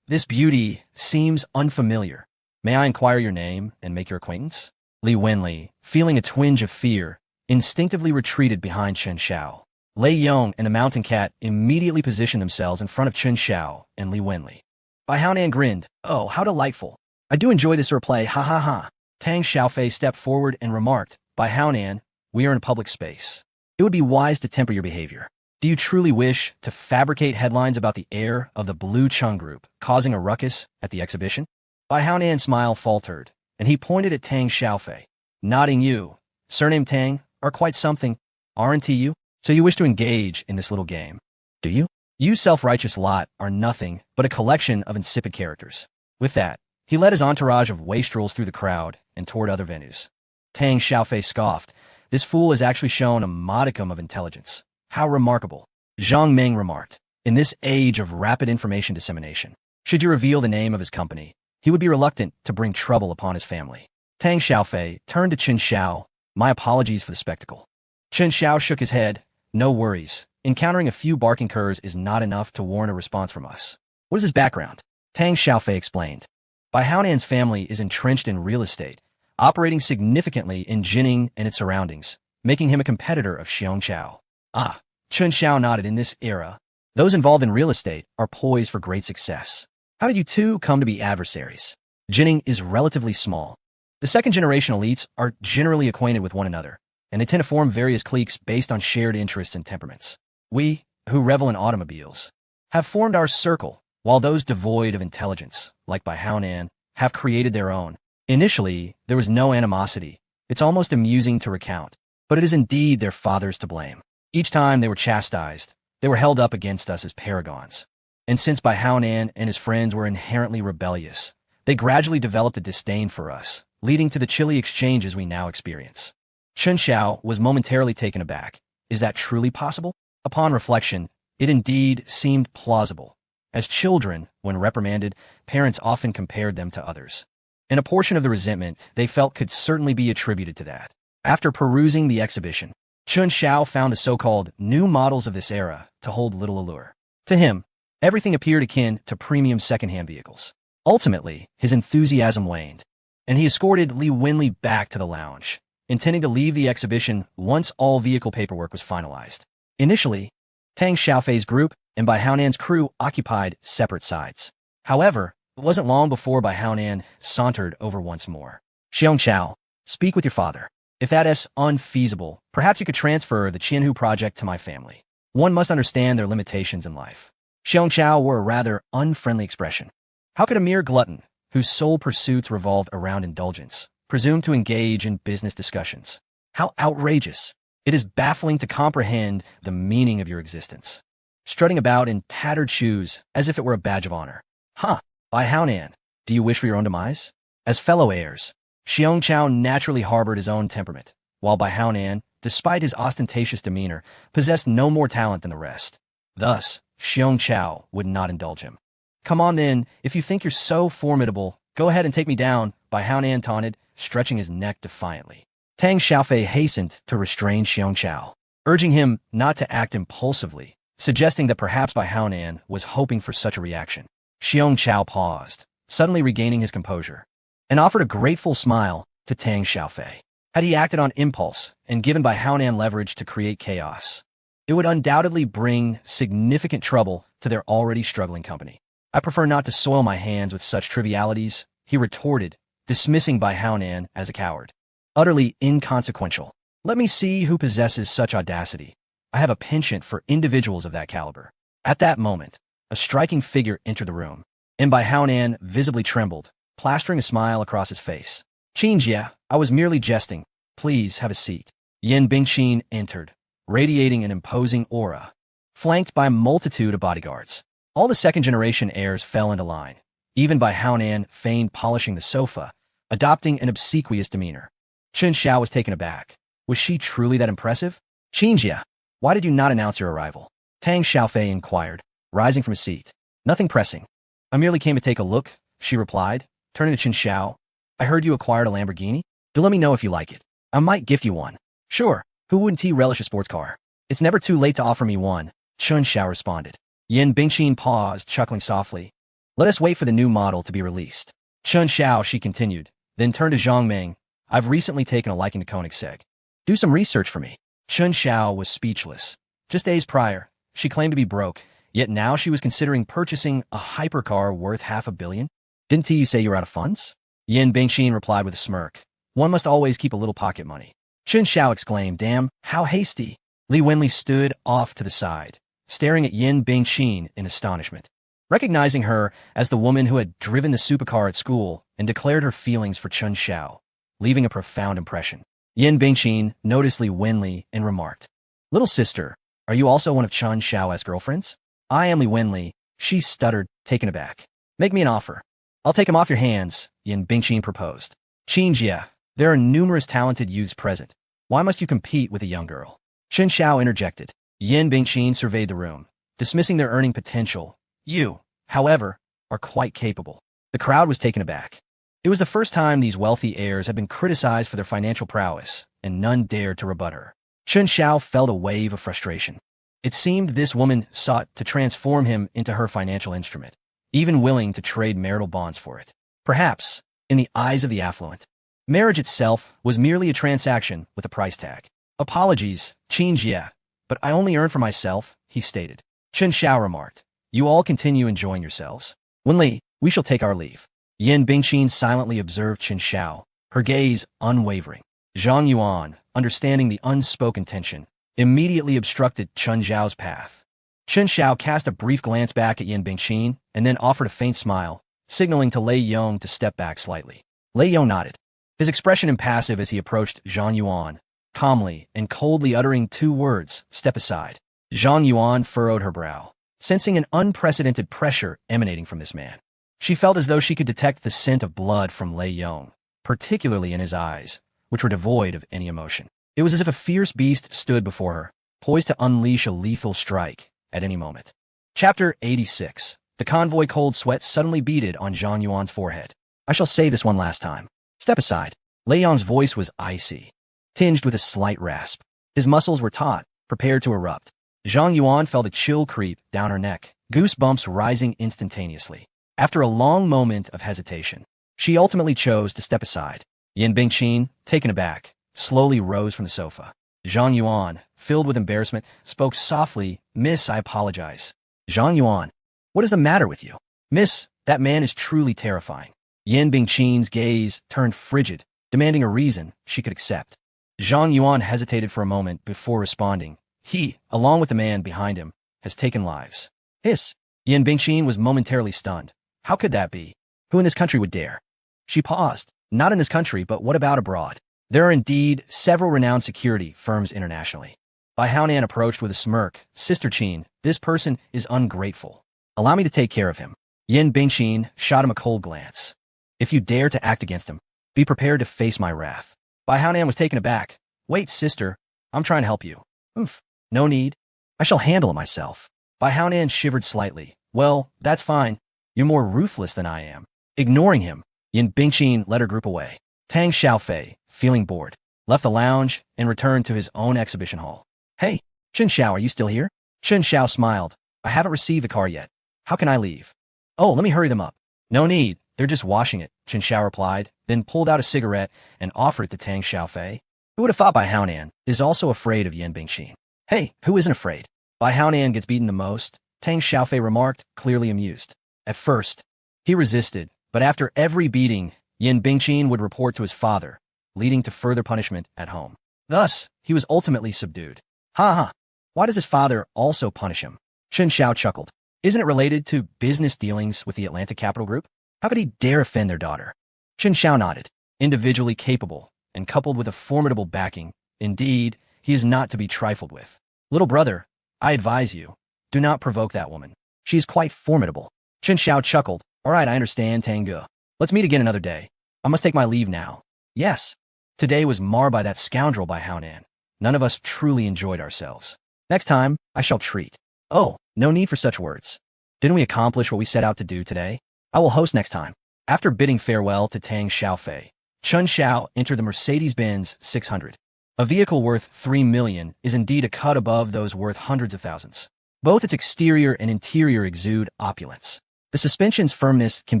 This beauty seems unfamiliar. May I inquire your name and make your acquaintance? Li Wenli, feeling a twinge of fear, instinctively retreated behind Chen Xiao. Lei Yong and the mountain cat immediately positioned themselves in front of Chen Xiao and Li Wenli. Bai Haonan grinned. Oh, how delightful. I do enjoy this replay, ha. Tang Xiaofei stepped forward and remarked, Bai Haonan, we are in a public space. It would be wise to temper your behavior. Do you truly wish to fabricate headlines about the heir of the Blue Chung Group causing a ruckus at the exhibition? Bai Haonan's smile faltered, and he pointed at Tang Xiaofei. nodding you. Surname Tang are quite something, aren't you? So you wish to engage in this little game, do you? You self-righteous lot are nothing but a collection of insipid characters. With that, he led his entourage of wastrels through the crowd and toward other venues. Tang Xiaofei scoffed. This fool has actually shown a modicum of intelligence. How remarkable. Zhang Meng remarked. In this age of rapid information dissemination, should you reveal the name of his company, he would be reluctant to bring trouble upon his family. Tang Xiaofei turned to Chen Xiao. My apologies for the spectacle. Chen Xiao shook his head. No worries. Encountering a few barking curs is not enough to warrant a response from us. What is his background? Tang Xiaofei explained. Bai Haonan's family is entrenched in real estate, operating significantly in Jining and its surroundings, making him a competitor of Xiong Chao. Ah, Chen Xiao nodded. In this era, those involved in real estate are poised for great success. How did you two come to be adversaries? Jining is relatively small. The second-generation elites are generally acquainted with one another, and they tend to form various cliques based on shared interests and temperaments. We, who revel in automobiles, have formed our circle, while those devoid of intelligence, like Bai Haonan, have created their own. Initially, there was no animosity. It's almost amusing to recount, but it is indeed their fathers to blame. Each time they were chastised, they were held up against us as paragons. And since Bai Haonan and his friends were inherently rebellious, they gradually developed a disdain for us, leading to the chilly exchanges we now experience. Chen Xiao was momentarily taken aback. Is that truly possible? Upon reflection, it indeed seemed plausible. As children, when reprimanded, parents often compared them to others. And a portion of the resentment they felt could certainly be attributed to that. After perusing the exhibition, Chen Xiao found the so-called new models of this era to hold little allure. To him, everything appeared akin to premium second-hand vehicles. Ultimately, his enthusiasm waned, and he escorted Li Wenli back to the lounge, intending to leave the exhibition once all vehicle paperwork was finalized. Initially, Tang Xiaofei's group and Bai Haonan's crew occupied separate sides. However, it wasn't long before Bai Haonan sauntered over once more. Xiong Chao, speak with your father. If that is unfeasible, perhaps you could transfer the Qianhu project to my family. One must understand their limitations in life. Xiong Chao wore a rather unfriendly expression. How could a mere glutton, whose sole pursuits revolved around indulgence, presume to engage in business discussions? How outrageous! It is baffling to comprehend the meaning of your existence. Strutting about in tattered shoes as if it were a badge of honor. Huh, Bai Haonan, do you wish for your own demise? As fellow heirs, Xiong Chao naturally harbored his own temperament, while Bai Haonan, despite his ostentatious demeanor, possessed no more talent than the rest. Thus, Xiong Chao would not indulge him. Come on then, if you think you're so formidable, go ahead and take me down, Bai Haonan taunted, stretching his neck defiantly. Tang Xiaofei hastened to restrain Xiong Chao, urging him not to act impulsively, suggesting that perhaps Bai Haonan was hoping for such a reaction. Xiong Chao paused, suddenly regaining his composure, and offered a grateful smile to Tang Xiaofei. Had he acted on impulse and given Bai Haonan leverage to create chaos, it would undoubtedly bring significant trouble to their already struggling company. I prefer not to soil my hands with such trivialities, he retorted, dismissing Bai Haonan as a coward. Utterly inconsequential. Let me see who possesses such audacity. I have a penchant for individuals of that caliber. At that moment, a striking figure entered the room, and Bai Haonan visibly trembled, plastering a smile across his face. Qinjia, I was merely jesting. Please have a seat. Yan Bingqin entered, radiating an imposing aura, flanked by a multitude of bodyguards. All the second-generation heirs fell into line. Even Bai Haonan feigned polishing the sofa, adopting an obsequious demeanor. Chen Xiao was taken aback. Was she truly that impressive? Qinjia, why did you not announce your arrival? Tang Xiaofei inquired, rising from his seat. Nothing pressing. I merely came to take a look, she replied, turning to Chen Xiao. I heard you acquired a Lamborghini? Do let me know if you like it. I might gift you one. Sure, who wouldn't relish a sports car? It's never too late to offer me one, Chen Xiao responded. Yan Bingqin paused, chuckling softly. Let us wait for the new model to be released. Chen Xiao, she continued, then turned to Zhang Meng. I've recently taken a liking to Koenigsegg. Do some research for me. Chen Xiao was speechless. Just days prior, she claimed to be broke, yet now she was considering purchasing a hypercar worth $500 million. Didn't you say you were out of funds? Yan Bingqin replied with a smirk. One must always keep a little pocket money. Chen Xiao exclaimed, damn, how hasty. Li Wenli stood off to the side, staring at Yan Bingqin in astonishment. Recognizing her as the woman who had driven the supercar at school and declared her feelings for Chen Xiao, leaving a profound impression. Yin Bingqin noticed Li Wenli and remarked, "Little sister, are you also one of Chen Xiao's girlfriends?" "I am Li Wenli," she stuttered, taken aback. "Make me an offer. I'll take him off your hands," Yin Bingqin proposed. "Qin Jie, there are numerous talented youths present. Why must you compete with a young girl?" Chen Xiao interjected. Yin Bingqin surveyed the room, dismissing their earning potential. "You, however, are quite capable." The crowd was taken aback. It was the first time these wealthy heirs had been criticized for their financial prowess, and none dared to rebut her. Chen Xiao felt a wave of frustration. It seemed this woman sought to transform him into her financial instrument, even willing to trade marital bonds for it. Perhaps, in the eyes of the affluent, marriage itself was merely a transaction with a price tag. "Apologies, Qin Jie, but I only earn for myself," he stated. Chen Xiao remarked, "You all continue enjoying yourselves. Wenli, we shall take our leave." Yin Bingqin silently observed Chen Xiao, her gaze unwavering. Zhang Yuan, understanding the unspoken tension, immediately obstructed Chen Xiao's path. Chen Xiao cast a brief glance back at Yin Bingqin and then offered a faint smile, signaling to Lei Yong to step back slightly. Lei Yong nodded, his expression impassive as he approached Zhang Yuan, calmly and coldly uttering two words, "Step aside." Zhang Yuan furrowed her brow, sensing an unprecedented pressure emanating from this man. She felt as though she could detect the scent of blood from Lei Yong, particularly in his eyes, which were devoid of any emotion. It was as if a fierce beast stood before her, poised to unleash a lethal strike at any moment. Chapter 86. The convoy. Cold sweat suddenly beaded on Zhang Yuan's forehead. "I shall say this one last time. Step aside." Lei Yong's voice was icy, tinged with a slight rasp. His muscles were taut, prepared to erupt. Zhang Yuan felt a chill creep down her neck, goosebumps rising instantaneously. After a long moment of hesitation, she ultimately chose to step aside. Yin Bingqin, taken aback, slowly rose from the sofa. Zhang Yuan, filled with embarrassment, spoke softly, "Miss, I apologize." "Zhang Yuan, what is the matter with you?" "Miss, that man is truly terrifying." Yin Bingqin's gaze turned frigid, demanding a reason she could accept. Zhang Yuan hesitated for a moment before responding. "He, along with the man behind him, has taken lives." "Hiss." Yin Bingqin was momentarily stunned. How could that be? Who in this country would dare? She paused. Not in this country, but what about abroad? There are indeed several renowned security firms internationally. Bai Haonan approached with a smirk. "Sister Qin, this person is ungrateful. Allow me to take care of him." Yin Bingqin shot him a cold glance. "If you dare to act against him, be prepared to face my wrath." Bai Haonan was taken aback. "Wait, sister, I'm trying to help you." "Oomph, no need. I shall handle it myself." Bai Haonan shivered slightly. "Well, that's fine. You're more ruthless than I am." Ignoring him, Yin Bingqin led her group away. Tang Xiaofei, feeling bored, left the lounge and returned to his own exhibition hall. "Hey, Chen Xiao, are you still here?" Chen Xiao smiled. "I haven't received the car yet. How can I leave?" "Oh, let me hurry them up." "No need. They're just washing it," Chen Xiao replied, then pulled out a cigarette and offered it to Tang Xiaofei. Who would have thought Bai Haonan is also afraid of Yin Bingqin? "Hey, who isn't afraid? Bai Haonan gets beaten the most," Tang Xiaofei remarked, clearly amused. At first, he resisted, but after every beating, Yin Bingqin would report to his father, leading to further punishment at home. Thus, he was ultimately subdued. Ha ha! Why does his father also punish him? Chen Xiao chuckled. Isn't it related to business dealings with the Atlantic Capital Group? How could he dare offend their daughter? Chen Xiao nodded. Individually capable, and coupled with a formidable backing, indeed, he is not to be trifled with. Little brother, I advise you, do not provoke that woman. She is quite formidable. Chen Xiao chuckled. All right, I understand, Tangu. Let's meet again another day. I must take my leave now. Yes. Today was marred by that scoundrel Bai Haonan. None of us truly enjoyed ourselves. Next time, I shall treat. Oh, no need for such words. Didn't we accomplish what we set out to do today? I will host next time. After bidding farewell to Tang Xiaofei, Chen Xiao entered the Mercedes-Benz 600. A vehicle worth $3 million is indeed a cut above those worth hundreds of thousands. Both its exterior and interior exude opulence. The suspension's firmness can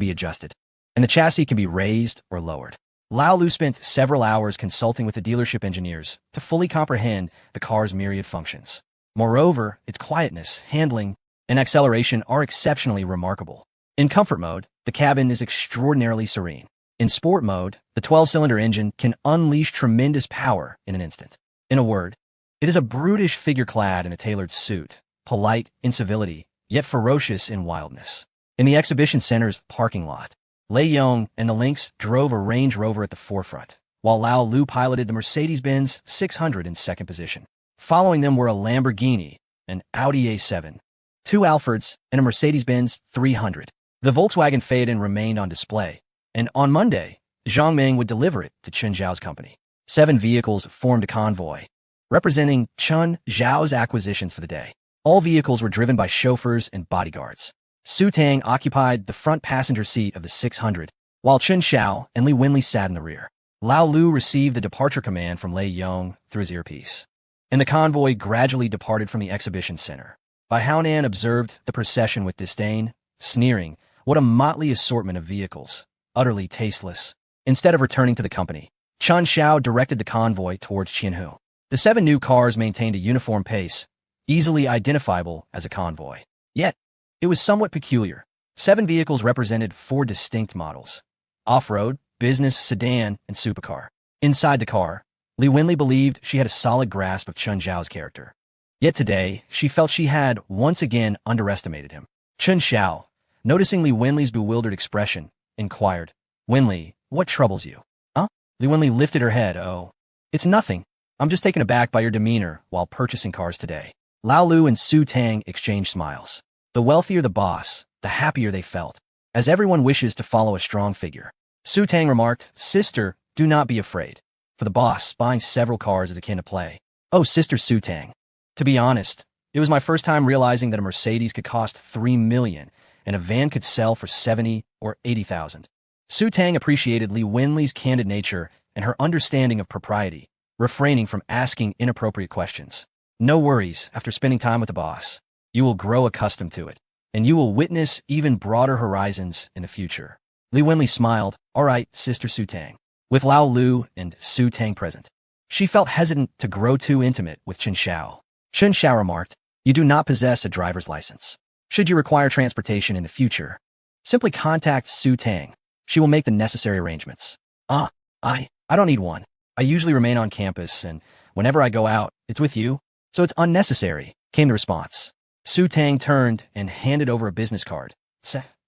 be adjusted, and the chassis can be raised or lowered. Lao Lu spent several hours consulting with the dealership engineers to fully comprehend the car's myriad functions. Moreover, its quietness, handling, and acceleration are exceptionally remarkable. In comfort mode, the cabin is extraordinarily serene. In sport mode, the 12-cylinder engine can unleash tremendous power in an instant. In a word, it is a brutish figure clad in a tailored suit, polite in civility, yet ferocious in wildness. In the exhibition center's parking lot, Lei Yong and the Lynx drove a Range Rover at the forefront, while Lao Lu piloted the Mercedes-Benz 600 in second position. Following them were a Lamborghini, an Audi A7, two Alfords, and a Mercedes-Benz 300. The Volkswagen Phaeton remained on display, and on Monday, Zhang Ming would deliver it to Chen Zhao's company. 7 vehicles formed a convoy, representing Chen Zhao's acquisitions for the day. All vehicles were driven by chauffeurs and bodyguards. Su Tang occupied the front passenger seat of the 600, while Chen Xiao and Li Wenli sat in the rear. Lao Lu received the departure command from Lei Yong through his earpiece, and the convoy gradually departed from the exhibition center. Bai Haonan observed the procession with disdain, sneering, "What a motley assortment of vehicles, utterly tasteless." Instead of returning to the company, Chen Xiao directed the convoy towards Qianhu. The 7 new cars maintained a uniform pace, easily identifiable as a convoy. Yet, it was somewhat peculiar. 7 vehicles represented 4 distinct models: off-road, business, sedan, and supercar. Inside the car, Li Wenli believed she had a solid grasp of Chen Zhao's character. Yet today, she felt she had once again underestimated him. Chen Xiao, noticing Li Wenli's bewildered expression, inquired, "Wenli, what troubles you?" "Huh?" Li Wenli lifted her head. "Oh, it's nothing. I'm just taken aback by your demeanor while purchasing cars today." Lao Lu and Su Tang exchanged smiles. The wealthier the boss, the happier they felt, as everyone wishes to follow a strong figure. Su Tang remarked, "Sister, do not be afraid. For the boss, buying several cars is akin to play." "Oh, Sister Su Tang. To be honest, it was my first time realizing that a Mercedes could cost $3 million and a van could sell for 70 or 80,000. Su Tang appreciated Li Wenli's candid nature and her understanding of propriety, refraining from asking inappropriate questions. "No worries, after spending time with the boss, you will grow accustomed to it, and you will witness even broader horizons in the future." Li Wenli smiled. "All right, Sister Su Tang." With Lao Lu and Su Tang present, she felt hesitant to grow too intimate with Chen Xiao. Chen Xiao remarked, "You do not possess a driver's license. Should you require transportation in the future, simply contact Su Tang. She will make the necessary arrangements." I don't need one. I usually remain on campus, and whenever I go out, it's with you, so it's unnecessary," came the response. Su Tang turned and handed over a business card.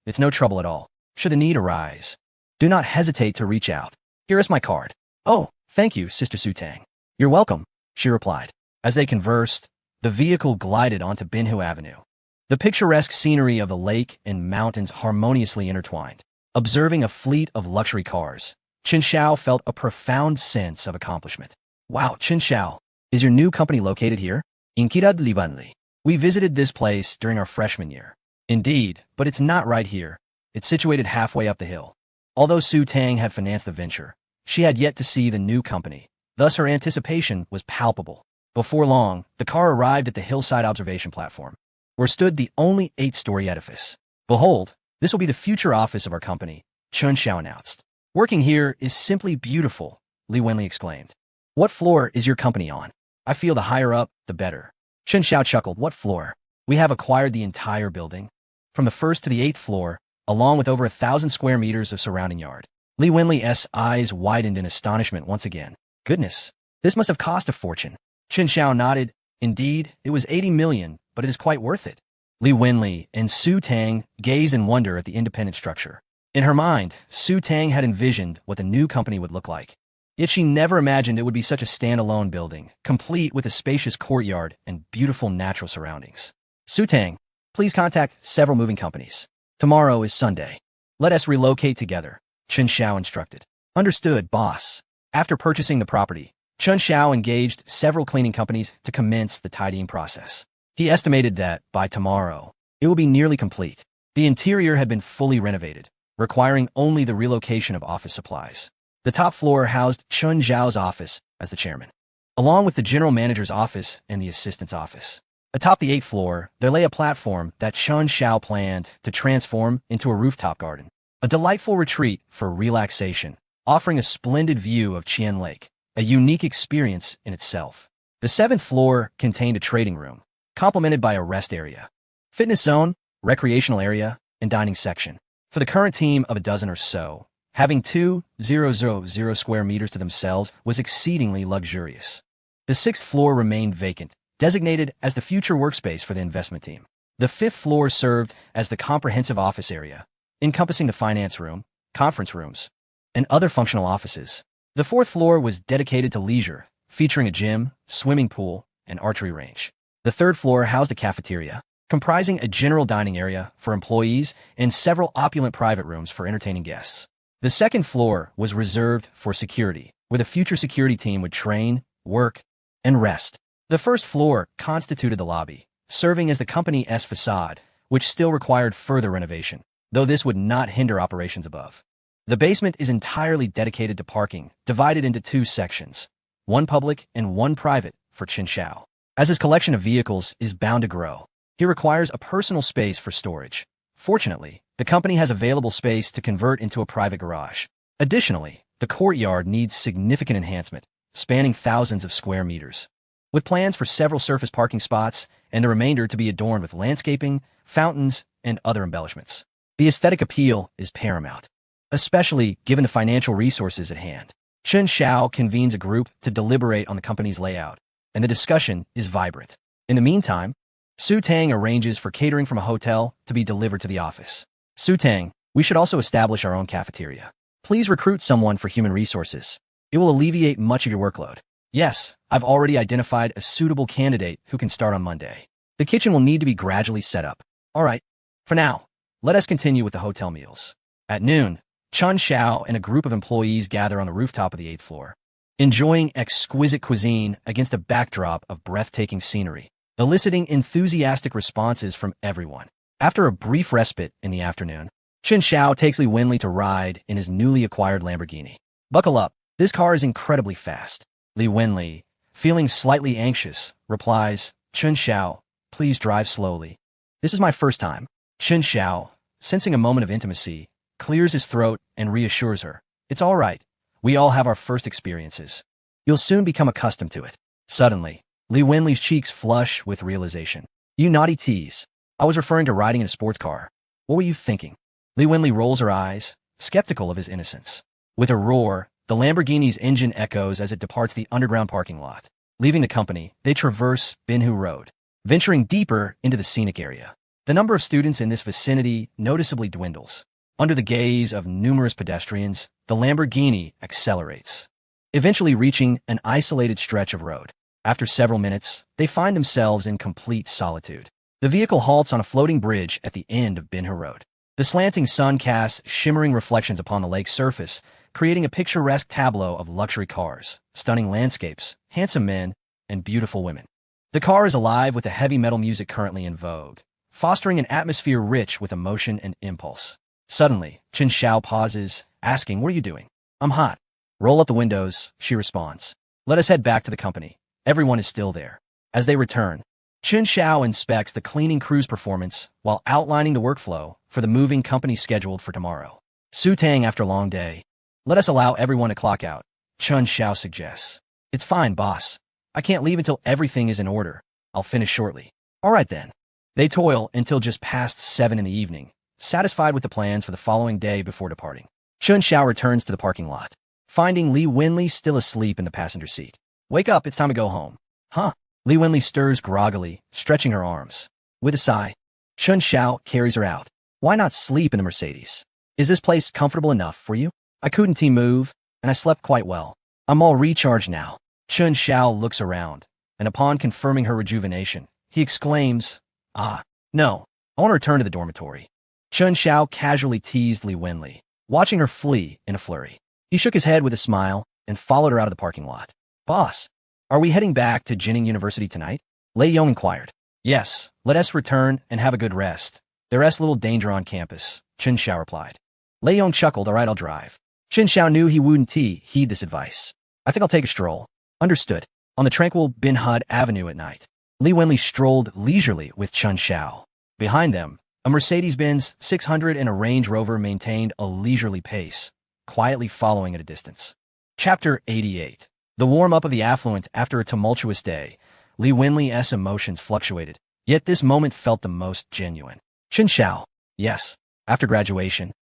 "It's no trouble at all. Should the need arise, do not hesitate to reach out. Here is my card." "Oh, thank you, Sister Su Tang." "You're welcome," she replied. As they conversed, the vehicle glided onto Binhu Avenue. The picturesque scenery of the lake and mountains harmoniously intertwined. Observing a fleet of luxury cars, Chen Xiao felt a profound sense of accomplishment. "Wow, Chen Xiao, is your new company located here?" "In Kirad Libanli. We visited this place during our freshman year." "Indeed, but it's not right here. It's situated halfway up the hill." Although Su Tang had financed the venture, she had yet to see the new company. Thus her anticipation was palpable. Before long, the car arrived at the hillside observation platform, where stood the only 8-story edifice. "Behold, this will be the future office of our company," Chen Xiao announced. "Working here is simply beautiful," Li Wenli exclaimed. "What floor is your company on?" "I feel the higher up, the better." Chen Xiao chuckled. "What floor?" "We have acquired the entire building, from the 1st to the 8th floor, along with over 1,000 square meters of surrounding yard." Li Wenli's eyes widened in astonishment once again. "Goodness, this must have cost a fortune." Chen Xiao nodded. "Indeed, it was 80 million, but it is quite worth it." Li Wenli and Su Tang gazed in wonder at the independent structure. In her mind, Su Tang had envisioned what the new company would look like. Yet she never imagined it would be such a standalone building, complete with a spacious courtyard and beautiful natural surroundings. "Su Tang, please contact several moving companies. Tomorrow is Sunday. Let us relocate together," Chen Xiao instructed. "Understood, boss." After purchasing the property, Chen Xiao engaged several cleaning companies to commence the tidying process. He estimated that, by tomorrow, it will be nearly complete. The interior had been fully renovated, requiring only the relocation of office supplies. The top floor housed Chen Zhao's office as the chairman, along with the general manager's office and the assistant's office. Atop the 8th floor, there lay a platform that Chen Xiao planned to transform into a rooftop garden, a delightful retreat for relaxation, offering a splendid view of Qian Lake, a unique experience in itself. The 7th floor contained a trading room, complemented by a rest area, fitness zone, recreational area, and dining section. For the current team of a dozen or so, having 2,000 square meters to themselves was exceedingly luxurious. The 6th floor remained vacant, designated as the future workspace for the investment team. The 5th floor served as the comprehensive office area, encompassing the finance room, conference rooms, and other functional offices. The fourth floor was dedicated to leisure, featuring a gym, swimming pool, and archery range. The third floor housed a cafeteria, comprising a general dining area for employees and several opulent private rooms for entertaining guests. The second floor was reserved for security, where the future security team would train, work, and rest. The first floor constituted the lobby, serving as the company's facade, which still required further renovation, though this would not hinder operations above. The basement is entirely dedicated to parking, divided into two sections, one public and one private for Chen Xiao. As his collection of vehicles is bound to grow, he requires a personal space for storage. Fortunately, the company has available space to convert into a private garage. Additionally, the courtyard needs significant enhancement, spanning thousands of square meters, with plans for several surface parking spots and the remainder to be adorned with landscaping, fountains, and other embellishments. The aesthetic appeal is paramount, especially given the financial resources at hand. Chen Xiao convenes a group to deliberate on the company's layout, and the discussion is vibrant. In the meantime, Su Tang arranges for catering from a hotel to be delivered to the office. Su Tang, we should also establish our own cafeteria. Please recruit someone for human resources. It will alleviate much of your workload. Yes, I've already identified a suitable candidate who can start on Monday. The kitchen will need to be gradually set up. All right, for now, let us continue with the hotel meals. At noon, Chen Xiao and a group of employees gather on the rooftop of the 8th floor, enjoying exquisite cuisine against a backdrop of breathtaking scenery, eliciting enthusiastic responses from everyone. After a brief respite in the afternoon, Chen Xiao takes Li Wenli to ride in his newly acquired Lamborghini. Buckle up, this car is incredibly fast. Li Wenli, feeling slightly anxious, replies, Chen Xiao, please drive slowly. This is my first time. Chen Xiao, sensing a moment of intimacy, clears his throat and reassures her. It's all right. We all have our first experiences. You'll soon become accustomed to it. Suddenly, Li Wenli's cheeks flush with realization. You naughty tease. I was referring to riding in a sports car. What were you thinking? Li Wenli rolls her eyes, skeptical of his innocence. With a roar, the Lamborghini's engine echoes as it departs the underground parking lot. Leaving the company, they traverse Binhu Road, venturing deeper into the scenic area. The number of students in this vicinity noticeably dwindles. Under the gaze of numerous pedestrians, the Lamborghini accelerates, eventually reaching an isolated stretch of road. After several minutes, they find themselves in complete solitude. The vehicle halts on a floating bridge at the end of Binhu Road. The slanting sun casts shimmering reflections upon the lake's surface, creating a picturesque tableau of luxury cars, stunning landscapes, handsome men, and beautiful women. The car is alive with the heavy metal music currently in vogue, fostering an atmosphere rich with emotion and impulse. Suddenly, Chen Xiao pauses, asking, what are you doing? I'm hot. Roll up the windows, she responds. Let us head back to the company. Everyone is still there. As they return, Chen Xiao inspects the cleaning crew's performance while outlining the workflow for the moving company scheduled for tomorrow. Su Tang after a long day. Let us allow everyone to clock out, Chen Xiao suggests. It's fine, boss. I can't leave until everything is in order. I'll finish shortly. All right then. They toil until just past 7 in the evening, satisfied with the plans for the following day before departing. Chen Xiao returns to the parking lot, finding Li Wenli still asleep in the passenger seat. Wake up, it's time to go home. Huh? Li Wenli stirs groggily, stretching her arms. With a sigh, Chen Xiao carries her out. Why not sleep in the Mercedes? Is this place comfortable enough for you? I couldn't move, and I slept quite well. I'm all recharged now. Chen Xiao looks around, and upon confirming her rejuvenation, he exclaims, no, I want to return to the dormitory. Chen Xiao casually teased Li Wenli, watching her flee in a flurry. He shook his head with a smile and followed her out of the parking lot. Boss, are we heading back to Jining University tonight? Lei Yong inquired. Yes, let us return and have a good rest. There's little danger on campus, Chen Xiao replied. Lei Yong chuckled, all right, I'll drive. Chen Xiao knew he wouldn't heed this advice. I think I'll take a stroll. Understood. On the tranquil Bin Hud Avenue at night, Li Wenli strolled leisurely with Chen Xiao. Behind them, a Mercedes-Benz 600 and a Range Rover maintained a leisurely pace, quietly following at a distance. Chapter 88. The warm-up of the affluent after a tumultuous day. Li Wenli's emotions fluctuated, yet this moment felt the most genuine. Chen Xiao. Yes. After graduation,